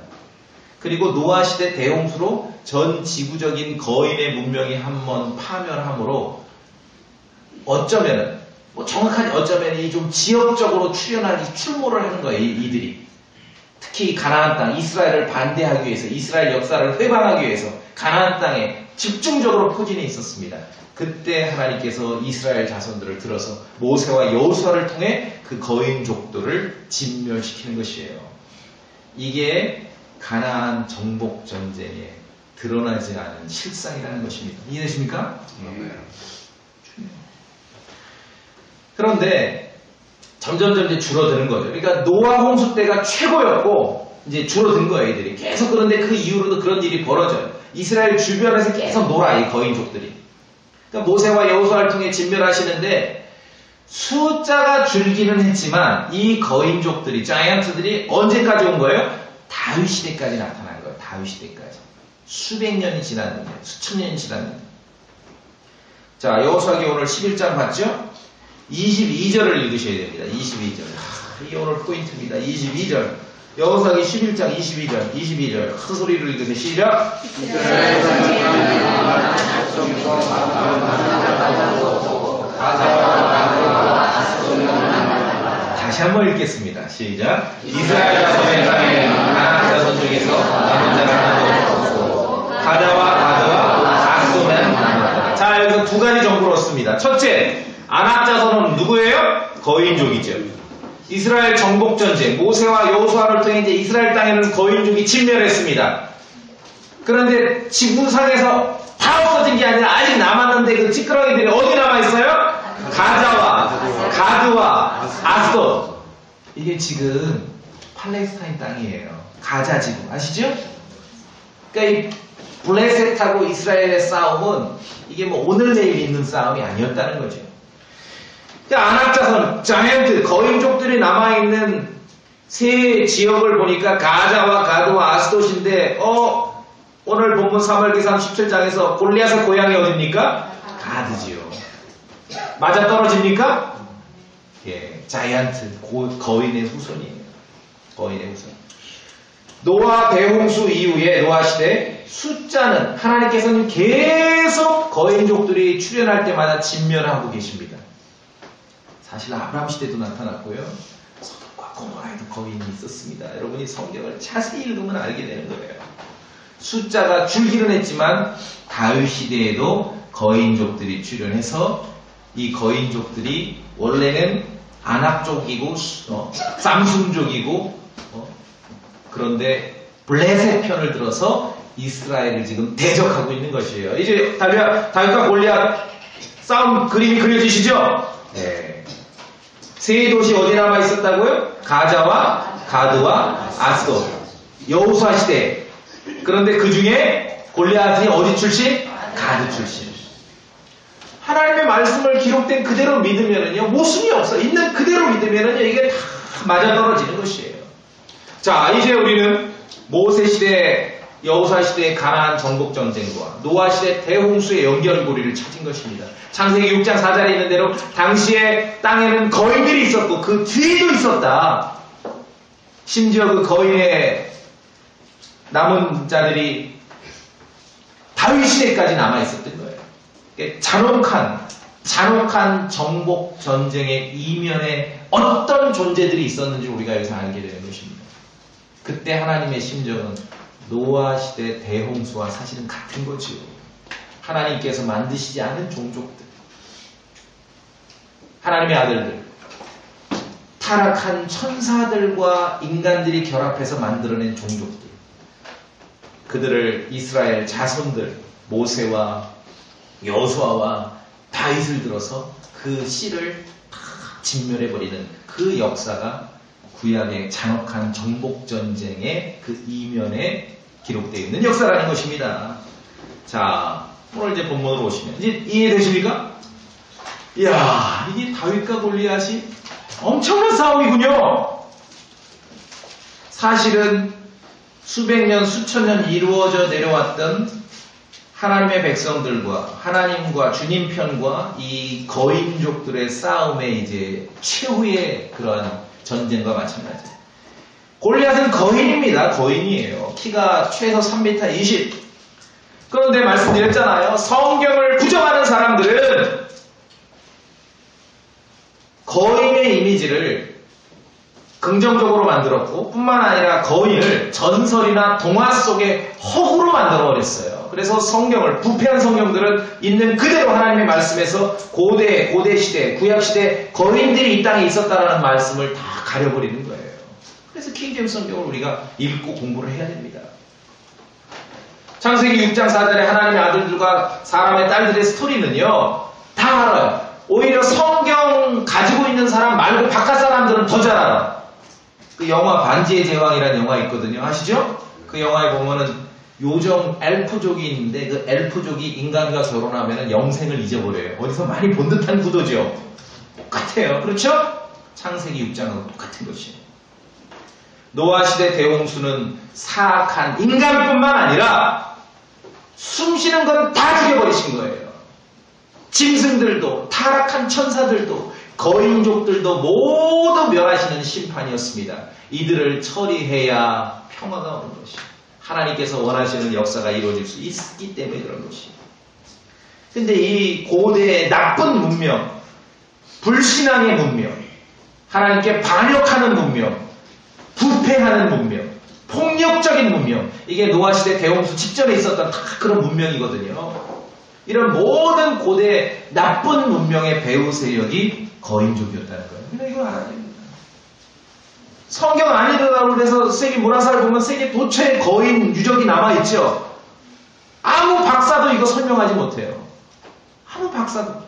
그리고 노아 시대 대홍수로 전 지구적인 거인의 문명이 한번 파멸함으로 어쩌면은, 정확하게 어쩌면 이 좀 지역적으로 출몰을 하는 거예요, 이들이. 특히 가나안 땅, 이스라엘을 반대하기 위해서, 이스라엘 역사를 회방하기 위해서 가나안 땅에 집중적으로 포진해 있었습니다. 그때 하나님께서 이스라엘 자손들을 들어서 모세와 여호수아를 통해 그 거인족들을 진멸시키는 것이에요. 이게 가나안 정복 전쟁에 드러나지 않은 실상이라는 것입니다. 이해되십니까? 네. 그런데 점점 줄어드는 거죠. 그러니까 노아 홍수 때가 최고였고 이제 줄어든 거예요, 이들이. 계속. 그런데 그 이후로도 그런 일이 벌어져요. 이스라엘 주변에서 계속 놀아, 이 거인족들이. 그러니까 모세와 여호수아를 통해 진멸하시는데 숫자가 줄기는 했지만 이 거인족들이, 자이언트들이 언제까지 온 거예요? 다윗 시대까지 나타난 거예요. 다윗 시대까지. 수백 년이 지났는데, 수천 년이 지났는데. 자, 여호수아기 오늘 11장 봤죠? 22절을 읽으셔야 됩니다. 22절. 이게 오늘 포인트입니다. 22절. 여호수아기 11장 22절. 큰 소리로 읽으세요. 시작. 다시 한번 읽겠습니다. 시작. 이스라엘 자손의 땅에는 가나안 자손 중에서 남은 자가 하나도 없고 가다와 가드와 아스도는 남았다. 자, 여기서 두 가지 정보를 얻습니다. 첫째, 아낙 자손은 누구예요? 거인족이죠. 이스라엘 정복전쟁, 모세와 여호수아를 통해 이제 이스라엘 땅에는 거인족이 침멸했습니다. 그런데 지구상에서 다 없어진 게 아니라 아직 남았는데 그 찌끄러기들이 어디 남아있어요? 가드와 아스돗. 이게 지금 팔레스타인 땅이에요. 가자 지구. 아시죠? 그러니까 이 블레셋하고 이스라엘의 싸움은 이게 뭐 오늘 내일 있는 싸움이 아니었다는 거죠. 아낙자손, 자이언트, 거인족들이 남아있는 세 지역을 보니까 가자와 가드와 아스돗인데, 오늘 본문 사무엘기상 17장에서 골리앗의 고향이 어딥니까? 가드지요. 맞아 떨어집니까? 예, 자이언트, 거인의 후손이에요. 거인의 후손. 노아 대홍수 이후에 노아 시대 숫자는 하나님께서는 계속 거인족들이 출현할 때마다 진멸하고 계십니다. 사실 아브라함 시대도 나타났고요. 소돔과 고모라에도 거인이 있었습니다. 여러분이 성경을 자세히 읽으면 알게 되는 거예요. 숫자가 줄기는 했지만 다윗 시대에도 거인족들이 출현해서 이 거인족들이 원래는 아낙족이고 쌈순족이고 그런데 블레셋 편을 들어서 이스라엘을 지금 대적하고 있는 것이에요. 이제 다윗과 골리앗 싸움 그림이 그려지시죠? 네. 세 도시 어디 남아 있었다고요? 가자와 가드와 아스돗. 여호수아 시대. 그런데 그 중에 골리앗이 어디 출신? 가드 출신. 하나님의 말씀을 기록된 그대로 믿으면은요, 모순이 없어. 있는 그대로 믿으면은요, 이게 다 맞아떨어지는 것이에요. 자, 이제 우리는 모세 시대, 여호수아 시대의 가나안 정복 전쟁과 노아 시대 대홍수의 연결고리를 찾은 것입니다. 창세기 6장 4절에 있는 대로 당시에 땅에는 거인들이 있었고 그 뒤에도 있었다. 심지어 그 거인의 남은 자들이 다윗 시대까지 남아 있었던 거예요. 잔혹한 정복 전쟁의 이면에 어떤 존재들이 있었는지 우리가 여기서 알게 되는 것입니다. 그때 하나님의 심정은 노아 시대 대홍수와 사실은 같은 거지요. 하나님께서 만드시지 않은 종족들, 하나님의 아들들, 타락한 천사들과 인간들이 결합해서 만들어낸 종족들, 그들을 이스라엘 자손들, 모세와 여호수아와 다윗을 들어서 그 씨를 다 진멸해버리는 그 역사가 구약의 잔혹한 정복전쟁의 그 이면에 기록되어 있는 역사라는 것입니다. 자, 오늘 이제 본문으로 오시면 이제 이해되십니까? 이야, 이게 다윗과 골리앗이 엄청난 싸움이군요. 사실은 수백 년, 수천 년 이루어져 내려왔던 하나님의 백성들과 하나님과 주님 편과 이 거인족들의 싸움의 이제 최후의 그러한 전쟁과 마찬가지예요. 골리앗은 거인입니다. 거인이에요. 키가 최소 3m 20. 그런데 말씀드렸잖아요. 성경을 부정하는 사람들은 거인의 이미지를 긍정적으로 만들었고 뿐만 아니라 거인을 전설이나 동화 속의 허구로 만들어버렸어요. 그래서 성경을, 부패한 성경들은 있는 그대로 하나님의 말씀에서 고대 시대, 구약 시대 거인들이 이 땅에 있었다라는 말씀을 다 가려버리는 거예요. 그래서 킹제임스 성경을 우리가 읽고 공부를 해야 됩니다. 창세기 6장 4절에 하나님의 아들들과 사람의 딸들의 스토리는요, 다 알아요. 오히려 성경 가지고 있는 사람 말고 바깥 사람들은 더 잘 알아. 그 영화 반지의 제왕이라는 영화 있거든요. 아시죠? 그 영화에 보면은 요정 엘프족이 있는데 그 엘프족이 인간과 결혼하면 영생을 잊어버려요. 어디서 많이 본 듯한 구도죠. 똑같아요. 그렇죠? 창세기 6장은 똑같은 것이에요. 노아 시대 대홍수는 사악한 인간뿐만 아니라 숨쉬는 건 다 죽여버리신 거예요. 짐승들도, 타락한 천사들도, 거인족들도 모두 멸하시는 심판이었습니다. 이들을 처리해야 평화가 오는 것이에요. 하나님께서 원하시는 역사가 이루어질 수 있기 때문에 그런 것이에요. 근데 이 고대의 나쁜 문명, 불신앙의 문명, 하나님께 반역하는 문명, 부패하는 문명, 폭력적인 문명, 이게 노아시대 대홍수 직전에 있었던 다 그런 문명이거든요. 이런 모든 고대 나쁜 문명의 배후 세력이 거인족이었다는 거예요. 근데 이걸 알아야 됩니다. 성경 아니더라고 해서 세계 문화사를 보면 세계 도처에 거인 유적이 남아있죠. 아무 박사도 이거 설명하지 못해요. 아무 박사도.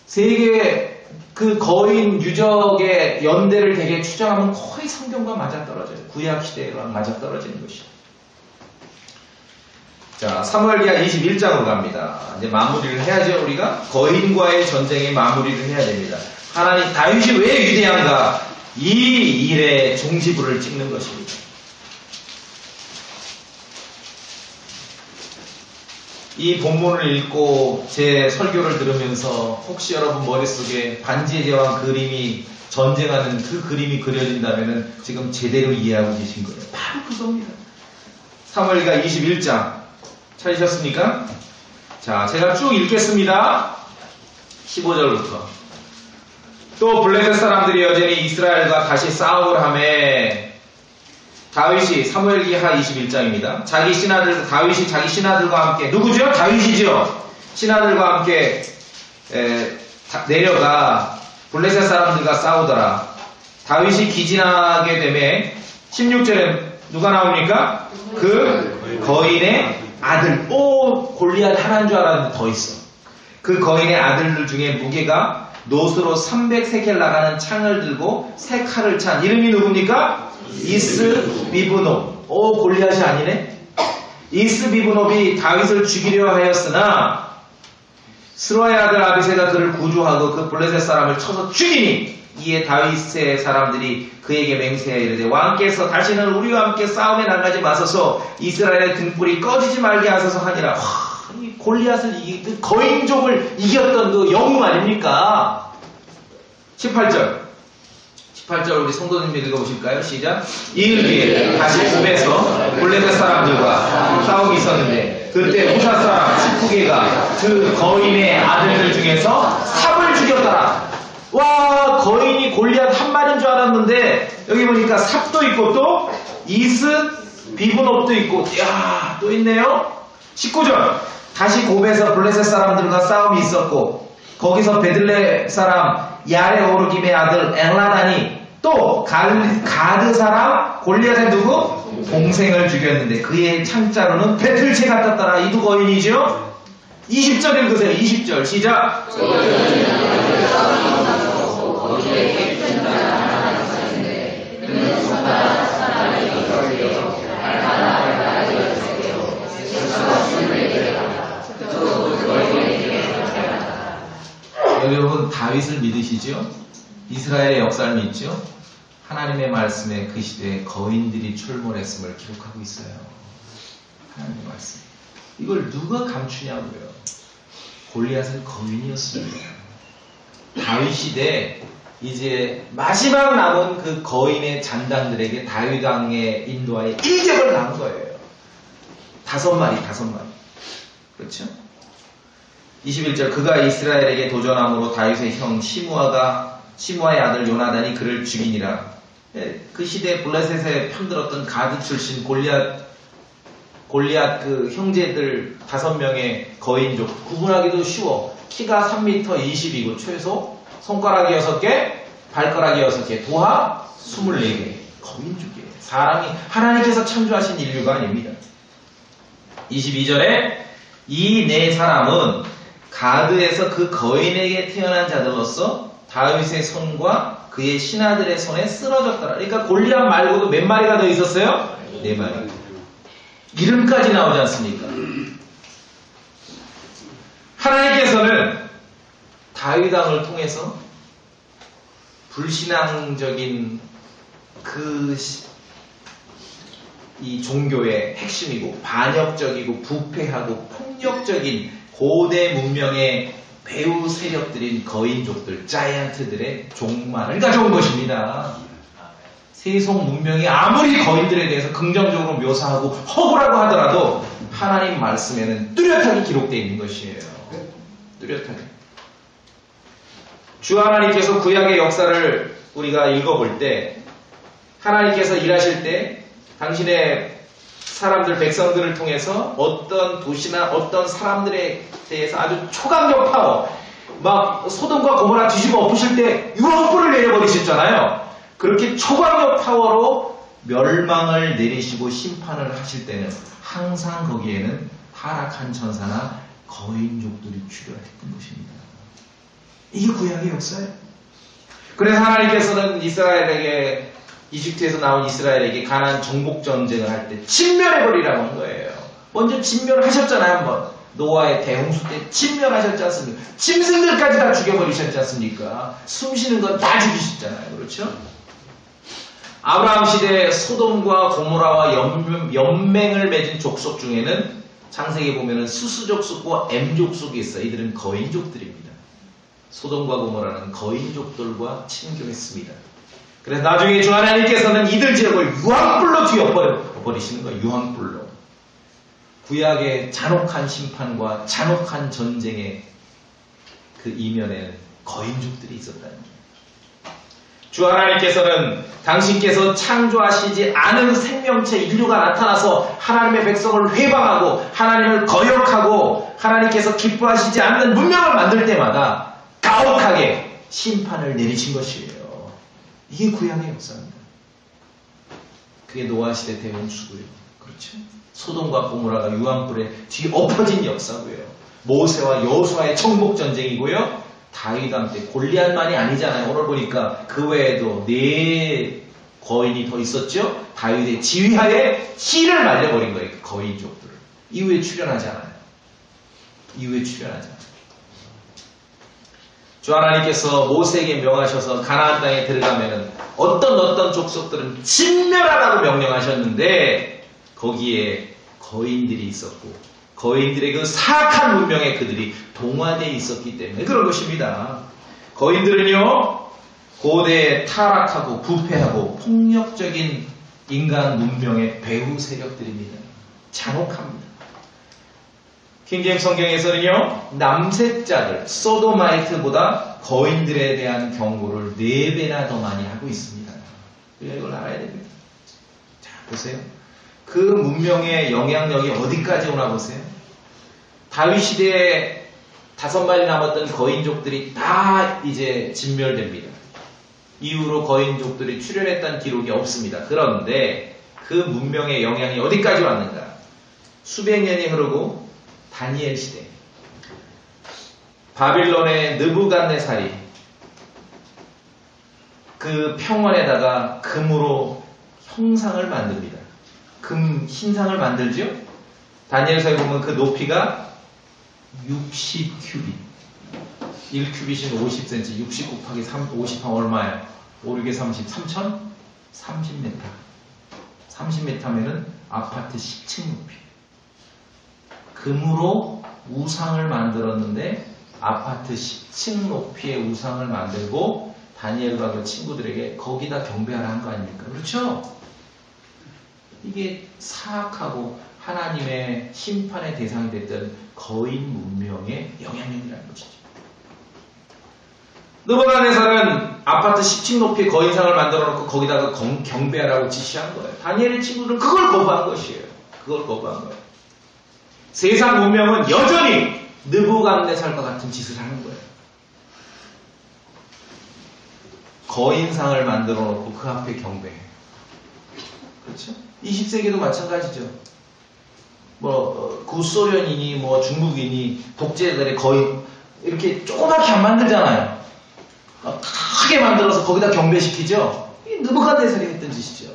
세계 그 거인 유적의 연대를 되게 추정하면 거의 성경과 맞아떨어져요. 구약시대랑 맞아떨어지는 것이죠. 자, 사무엘기하 21장으로 갑니다. 이제 마무리를 해야죠, 우리가. 거인과의 전쟁에 마무리를 해야 됩니다. 하나님, 다윗이 왜 위대한가? 이 일에 종지부를 찍는 것입니다. 이 본문을 읽고 제 설교를 들으면서 혹시 여러분 머릿속에 반지의 제왕 그림이 전쟁하는 그 그림이 그려진다면은 지금 제대로 이해하고 계신 거예요. 바로 그겁니다. 사무엘기하 21장 찾으셨습니까? 자, 제가 쭉 읽겠습니다. 15절부터. 또 블레셋 사람들이 여전히 이스라엘과 다시 싸움을 하매 다윗이 사무엘기하 21장입니다. 다윗이 자기 신하들과 함께 누구죠? 다윗이죠. 신하들과 함께 내려가 블레셋 사람들과 싸우더라. 다윗이 기진하게 되매 16절에 누가 나옵니까? 그 거인의 아들. 골리앗 하나인 줄 알았는데 더 있어. 그 거인의 아들들 중에 무게가 노스로 300세켈 나가는 창을 들고 세 칼을 찬 이름이 누굽니까? 이스비브노. 골리앗이 아니네. 이스비브노이 다윗을 죽이려 하였으나 스로의 아들 아비새가 그를 구조하고 그 블레셋 사람을 쳐서 죽이니 이에 다윗의 사람들이 그에게 맹세하여 이르되 왕께서 다시는 우리와 함께 싸움에 나가지 마소서 이스라엘의 등불이 꺼지지 말게 하소서 하니라. 이 골리앗을 그 거인족을 이겼던 그 영웅 아닙니까? 18절 우리 성도님들 읽어보실까요? 시작. 이르기에 다시 굽에서 블레셋 사람들과 싸움이 있었는데 그때 무사 사람 19개가 그 거인의 아들들 중에서 삽을 죽였더라. 와, 거인이 골리앗 한 마리인 줄 알았는데 여기 보니까 삽도 있고 또 비브놉도 있고 또 있네요. 19절 다시 곱에서 블레셋 사람들과 싸움이 있었고 거기서 베들레 사람 야레오르김의 아들 엘라단이 또 가드 사람 골리앗의 누구? 동생을 죽였는데 그의 창자로는 배틀채 같았더라. 이도 거인이죠? 20절 읽으세요. 20절 시작. 여러분 다윗을 믿으시죠? 이스라엘의 역사를 믿죠? 하나님의 말씀에 그 시대에 거인들이 출몰했음을 기록하고 있어요. 하나님의 말씀. 이걸 누가 감추냐고요. 골리앗은 거인이었습니다. 다윗 시대 이제 마지막 남은 그 거인의 잔당들에게 다윗 왕의 인도하에 일격을 난 거예요. 5마리. 그렇죠? 21절 그가 이스라엘에게 도전함으로 다윗의 형 시므아의 아들 요나단이 그를 죽이니라. 그 시대에 블레셋에 편들었던 가드 출신 골리앗 그 형제들 5명의 거인족 구분하기도 쉬워. 키가 3m 20이고 최소 손가락이 6개, 발가락이 6개, 도하 24개. 거인족이에요. 사람이 하나님께서 창조하신 인류가 아닙니다. 22절에 이 네 사람은 가드에서 그 거인에게 태어난 자들로서 다윗의 손과 그의 신하들의 손에 쓰러졌더라. 그러니까 골리앗 말고도 몇 마리가 더 있었어요? 4마리. 이름까지 나오지 않습니까? 하나님께서는 다윗 왕을 통해서 불신앙적인 이 종교의 핵심이고 반역적이고 부패하고 폭력적인 고대 문명의 배후 세력들인 거인족들, 자이언트들의 종말을 가져온 것입니다. 세속 문명이 아무리 거인들에 대해서 긍정적으로 묘사하고 허구라고 하더라도 하나님 말씀에는 뚜렷하게 기록되어 있는 것이에요. 뚜렷하게. 주 하나님께서 구약의 역사를 우리가 읽어볼 때 하나님께서 일하실 때 당신의 사람들, 백성들을 통해서 어떤 도시나 어떤 사람들에 대해서 아주 초강력 파워, 막 소돔과 고모라 뒤집어 엎으실 때 유황불을 내려버리셨잖아요. 그렇게 초강력 파워로 멸망을 내리시고 심판을 하실 때는 항상 거기에는 타락한 천사나 거인족들이 출현했던 것입니다. 이게 구약의 역사예요. 그래서 하나님께서는 이스라엘에게 이집트에서 나온 이스라엘에게 가나안 정복 전쟁을 할 때 진멸해버리라고 한 거예요. 먼저 진멸하셨잖아요. 한번 노아의 대홍수 때 진멸하셨지 않습니까? 짐승들까지 다 죽여버리셨지 않습니까? 숨쉬는 건 다 죽이셨잖아요. 그렇죠? 아브라함 시대에 소돔과 고모라와 연맹을 맺은 족속 중에는 창세기에 보면은 수수족속과 M족속이 있어요. 이들은 거인족들입니다. 소돔과 고모라는 거인족들과 친교했습니다. 그래서 나중에 주 하나님께서는 이들 지역을 유황불로 뒤엎어버리시는 거예요. 유황불로. 구약의 잔혹한 심판과 잔혹한 전쟁의 그 이면에는 거인족들이 있었다는 거예요. 주 하나님께서는 당신께서 창조하시지 않은 생명체 인류가 나타나서 하나님의 백성을 회방하고 하나님을 거역하고 하나님께서 기뻐하시지 않는 문명을 만들 때마다 가혹하게 심판을 내리신 것이에요. 이게 구약의 역사입니다. 그게 노아 시대 대홍수고요. 그렇죠? 소돔과 고모라가 유황불에 뒤엎어진 역사고요. 모세와 여호수아의 정복 전쟁이고요. 다윗과 함께 골리앗만이 아니잖아요. 오늘 보니까 그 외에도 4 거인이 더 있었죠. 다윗의 지휘하에 씨를 말려버린 거예요. 그 거인족들을. 이후에 출현하지 않아요. 주 하나님께서 모세에게 명하셔서 가나안 땅에 들어가면은 어떤 족속들은 진멸하라고 명령하셨는데 거기에 거인들이 있었고 거인들의 그 사악한 문명에 그들이 동화되어 있었기 때문에 그런 것입니다. 거인들은요, 고대에 타락하고 부패하고 폭력적인 인간 문명의 배후 세력들입니다. 잔혹합니다. 킹제임스 성경에서는요, 남색자들, 소도마이트보다 거인들에 대한 경고를 4배나 더 많이 하고 있습니다. 우리가 이걸 알아야 됩니다. 자, 보세요. 그 문명의 영향력이 어디까지 오나 보세요. 다윗 시대에 5마리 남았던 거인족들이 다 이제 진멸됩니다. 이후로 거인족들이 출현했다는 기록이 없습니다. 그런데 그 문명의 영향이 어디까지 왔는가? 수백 년이 흐르고 다니엘 시대, 바빌론의 느부갓네살이 그 평원에다가 금으로 형상을 만듭니다. 금 흰상을 만들죠? 다니엘서에 보면 그 높이가 60큐빗. 1큐빗은 50cm, 60 곱하기 50하면 얼마예요? 5, 6에 30, 3,000? 30m. 30m면은 아파트 10층 높이. 금으로 우상을 만들었는데 아파트 10층 높이의 우상을 만들고 다니엘과 그 친구들에게 거기다 경배하라 한 거 아닙니까? 그렇죠? 이게 사악하고 하나님의 심판의 대상이 됐던 거인 문명의 영향력이라는 것이죠. 느부갓네살은 아파트 10층 높이의 거인상을 만들어 놓고 거기다가 경배하라고 지시한 거예요. 다니엘의 친구들은 그걸 거부한 것이에요. 그걸 거부한 거예요. 세상 문명은 여전히 느부갓네살과 같은 짓을 하는 거예요. 거인상을 만들어 놓고 그 앞에 경배해요. 그렇죠? 20세기도 마찬가지죠. 구소련이니 중국이니 독재자들의 거의 이렇게 조그맣게 안 만들잖아요. 크게 만들어서 거기다 경배시키죠. 이게 느부갓네살이 했던 짓이죠.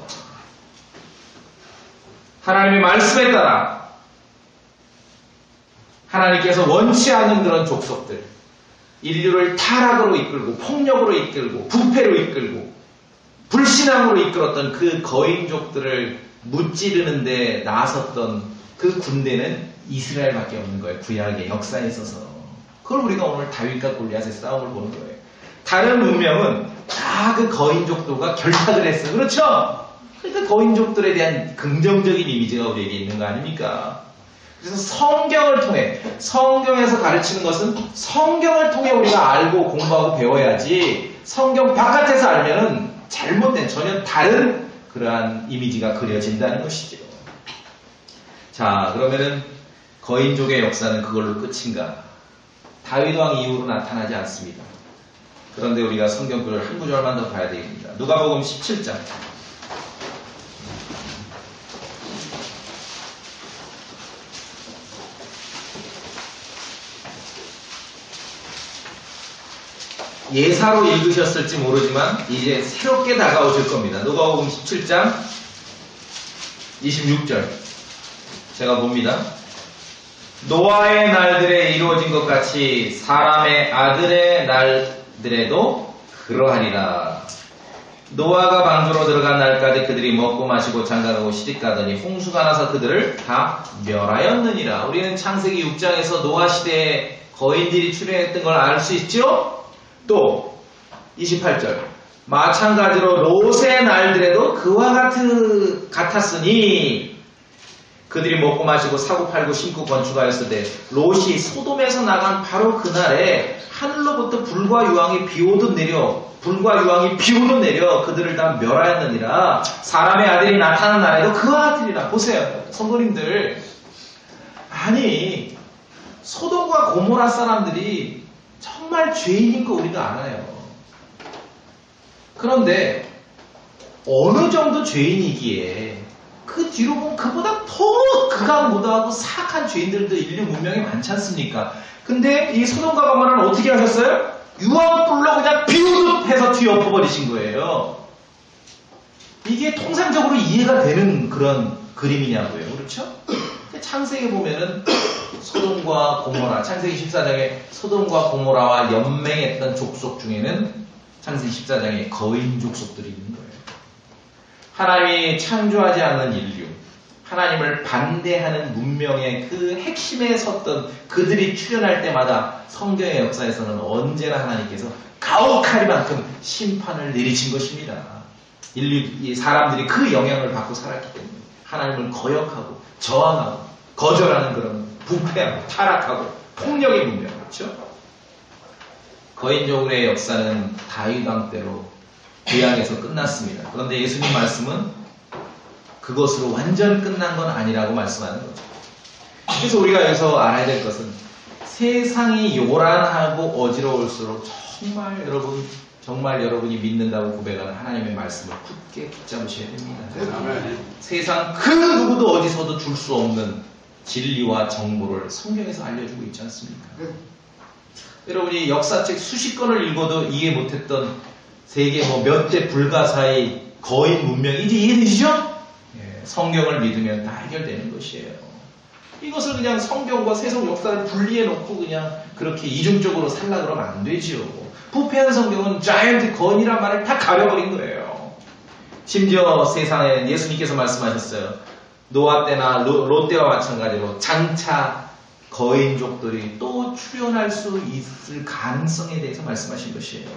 하나님의 말씀에 따라 하나님께서 원치 않는 그런 족속들, 인류를 타락으로 이끌고 폭력으로 이끌고 부패로 이끌고 불신앙으로 이끌었던 그 거인족들을 무찌르는데 나섰던 그 군대는 이스라엘밖에 없는 거예요. 구약의 역사에 있어서. 그걸 우리가 오늘 다윗과 골리앗의 싸움을 보는 거예요. 다른 문명은 다 그 거인족들과 결탁을 했어요. 그렇죠? 그러니까 거인족들에 대한 긍정적인 이미지가 우리에게 있는 거 아닙니까? 그래서 성경을 통해, 성경에서 가르치는 것은 성경을 통해 우리가 알고 공부하고 배워야지 성경 바깥에서 알면은 잘못된 전혀 다른 그러한 이미지가 그려진다는 것이죠. 자, 그러면은 거인족의 역사는 그걸로 끝인가? 다윗 왕 이후로 나타나지 않습니다. 그런데 우리가 성경글을 한 구절만 더 봐야 되겠습니다. 누가복음 17장. 예사로 읽으셨을지 모르지만 이제 새롭게 다가오실 겁니다. 누가복음 17장 26절 제가 봅니다. 노아의 날들에 이루어진 것 같이 사람의 아들의 날들에도 그러하리라. 노아가 방주로 들어간 날까지 그들이 먹고 마시고 장가가고 시집가더니 홍수가 나서 그들을 다 멸하였느니라. 우리는 창세기 6장에서 노아 시대에 거인들이 출현했던 걸 알 수 있죠? 또 28절 마찬가지로 롯의 날들에도 그와 같았으니 그들이 먹고 마시고 사고 팔고 심고 건축하였으되 롯이 소돔에서 나간 바로 그날에 하늘로부터 불과 유황이 비오듯 내려 그들을 다 멸하였느니라. 사람의 아들이 나타난 날에도 그와 같으리라. 보세요 성도님들, 아니 소돔과 고모라 사람들이 정말 죄인인 거 우리가 알아요. 그런데 어느 정도 죄인이기에 그 뒤로 보면 그보다 더 극악무도하고 사악한 죄인들도 인류 문명에 많지 않습니까? 근데 이 소돔과 고모라는 어떻게 하셨어요? 유황불로 그냥 비우듯 해서 뒤엎어버리신 거예요. 이게 통상적으로 이해가 되는 그런 그림이냐고요. 그렇죠? 창세기에 보면은 소돔과 고모라, 창세기 14장에 소돔과 고모라와 연맹했던 족속 중에는 창세기 14장에 거인 족속들이 있는 거예요. 하나님이 창조하지 않는 인류, 하나님을 반대하는 문명의 그 핵심에 섰던 그들이 출현할 때마다 성경의 역사에서는 언제나 하나님께서 가혹하리만큼 심판을 내리신 것입니다. 인류, 사람들이 그 영향을 받고 살았기 때문에 하나님을 거역하고 저항하고 거절하는 그런 부패하고 타락하고 폭력의 문명, 그렇죠? 거인족의 역사는 다윗 왕 때로 재앙에서 끝났습니다. 그런데 예수님 말씀은 그것으로 완전 끝난 건 아니라고 말씀하는 거죠. 그래서 우리가 여기서 알아야 될 것은 세상이 요란하고 어지러울수록 정말 여러분이 믿는다고 고백하는 하나님의 말씀을 굳게 붙잡으셔야 됩니다. 세상 그 누구도 어디서도 줄 수 없는 진리와 정보를 성경에서 알려주고 있지 않습니까? 여러분이 역사책 수십 권을 읽어도 이해 못했던 세계 몇 대 불가사의 거인 문명 이제 이해되시죠? 성경을 믿으면 다 해결되는 것이에요. 이것을 그냥 성경과 세속 역사를 분리해 놓고 그냥 그렇게 이중적으로 살라 그러면 안 되지요. 부패한 성경은 자이언트 거인이란 말을 다 가려버린 거예요. 심지어 세상에 예수님께서 말씀하셨어요. 노아 때나 롯 때와 마찬가지로 장차 거인족들이 또 출현할 수 있을 가능성에 대해서 말씀하신 것이에요.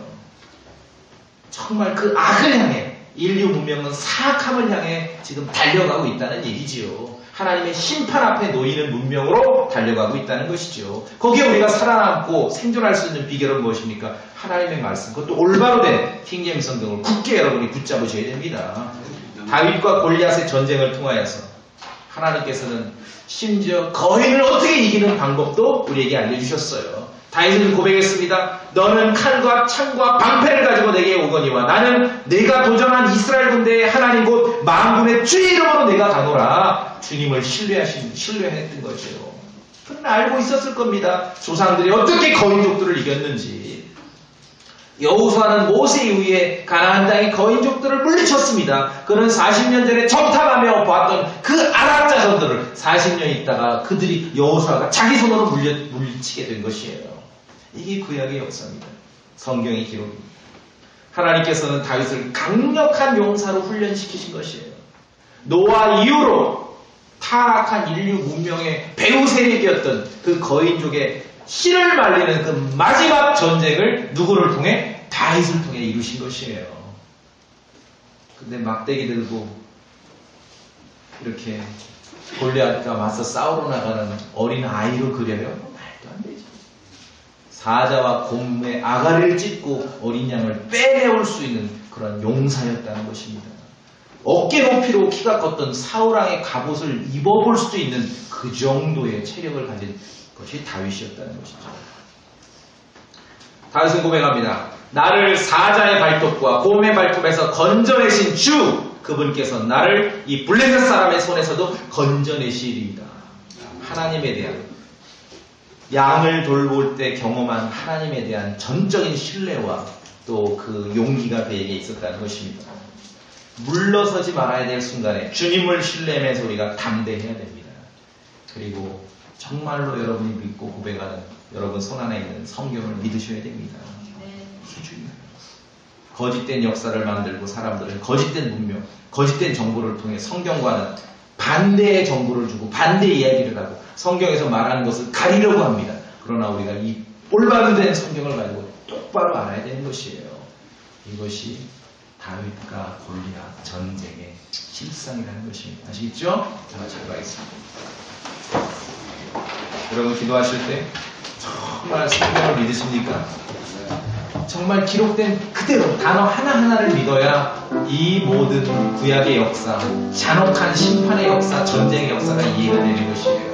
정말 그 악을 향해 인류 문명은 사악함을 향해 지금 달려가고 있다는 얘기지요. 하나님의 심판 앞에 놓이는 문명으로 달려가고 있다는 것이죠. 거기에 우리가 살아남고 생존할 수 있는 비결은 무엇입니까? 하나님의 말씀, 그것도 올바로 된 킹제임스 성경을 굳게 여러분이 붙잡으셔야 됩니다. 다윗과 골리앗의 전쟁을 통하여서 하나님께서는 심지어 거인을 어떻게 이기는 방법도 우리에게 알려주셨어요. 다윗은 고백했습니다. 너는 칼과 창과 방패를 가지고 내게 오거니와 나는 내가 도전한 이스라엘 군대의 하나님 곧 만군의 주의 이름으로 내가 가노라. 주님을 신뢰했던 거죠. 그는 알고 있었을 겁니다. 조상들이 어떻게 거인족들을 이겼는지. 여호수아는 모세 이후에 가나안 땅의 거인족들을 물리쳤습니다. 그는 40년 전에 정탐하며 봤던 그 아람 자손들을 40년 있다가 그들이 여호수아가 자기 손으로 물리치게 된 것이에요. 이게 구약의 역사입니다. 성경의 기록입니다. 하나님께서는 다윗을 강력한 용사로 훈련시키신 것이에요. 노아 이후로 타락한 인류 문명의 배후 세력이었던 그 거인족의 씨를 말리는 그 마지막 전쟁을 누구를 통해? 다윗을 통해 이루신 것이에요. 근데 막대기 들고 이렇게 골리앗과 맞서 싸우러 나가는 어린 아이로 그려요? 말도 안 되죠. 사자와 곰의 아가리를 찢고 어린 양을 빼내올 수 있는 그런 용사였다는 것입니다. 어깨 높이로 키가 컸던 사울왕의 갑옷을 입어볼 수도 있는 그 정도의 체력을 가진 것이 다윗이었다는 것이죠. 다윗은 고백합니다. 나를 사자의 발톱과 곰의 발톱에서 건져내신 주, 그분께서 나를 이 블레셋 사람의 손에서도 건져내시리이다. 하나님에 대한, 양을 돌볼 때 경험한 하나님에 대한 전적인 신뢰와 또 그 용기가 그에게 있었다는 것입니다. 물러서지 말아야 될 순간에 주님을 신뢰하면서 우리가 담대해야 됩니다. 그리고 정말로 여러분이 믿고 고백하는 여러분 손 안에 있는 성경을 믿으셔야 됩니다. 이게 중요해요. 거짓된 역사를 만들고 사람들은 거짓된 문명, 거짓된 정보를 통해 성경과는 반대의 정보를 주고 반대의 이야기를 하고 성경에서 말하는 것을 가리려고 합니다. 그러나 우리가 이 올바른 된 성경을 가지고 똑바로 알아야 되는 것이에요. 이것이 다윗과 골리앗 전쟁의 실상이라는 것입니다. 아시겠죠? 자, 잘 가겠습니다. 여러분 기도하실 때 정말 성경을 믿으십니까? 정말 기록된 그대로 단어 하나하나를 믿어야 이 모든 구약의 역사, 잔혹한 심판의 역사, 전쟁의 역사가 이해가 되는 것이에요.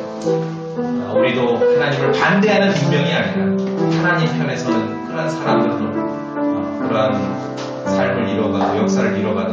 우리도 하나님을 반대하는 분명이 아니라 하나님 편에 서는 그러한 사람들로 그러한 삶을 이뤄가고 역사를 이뤄가는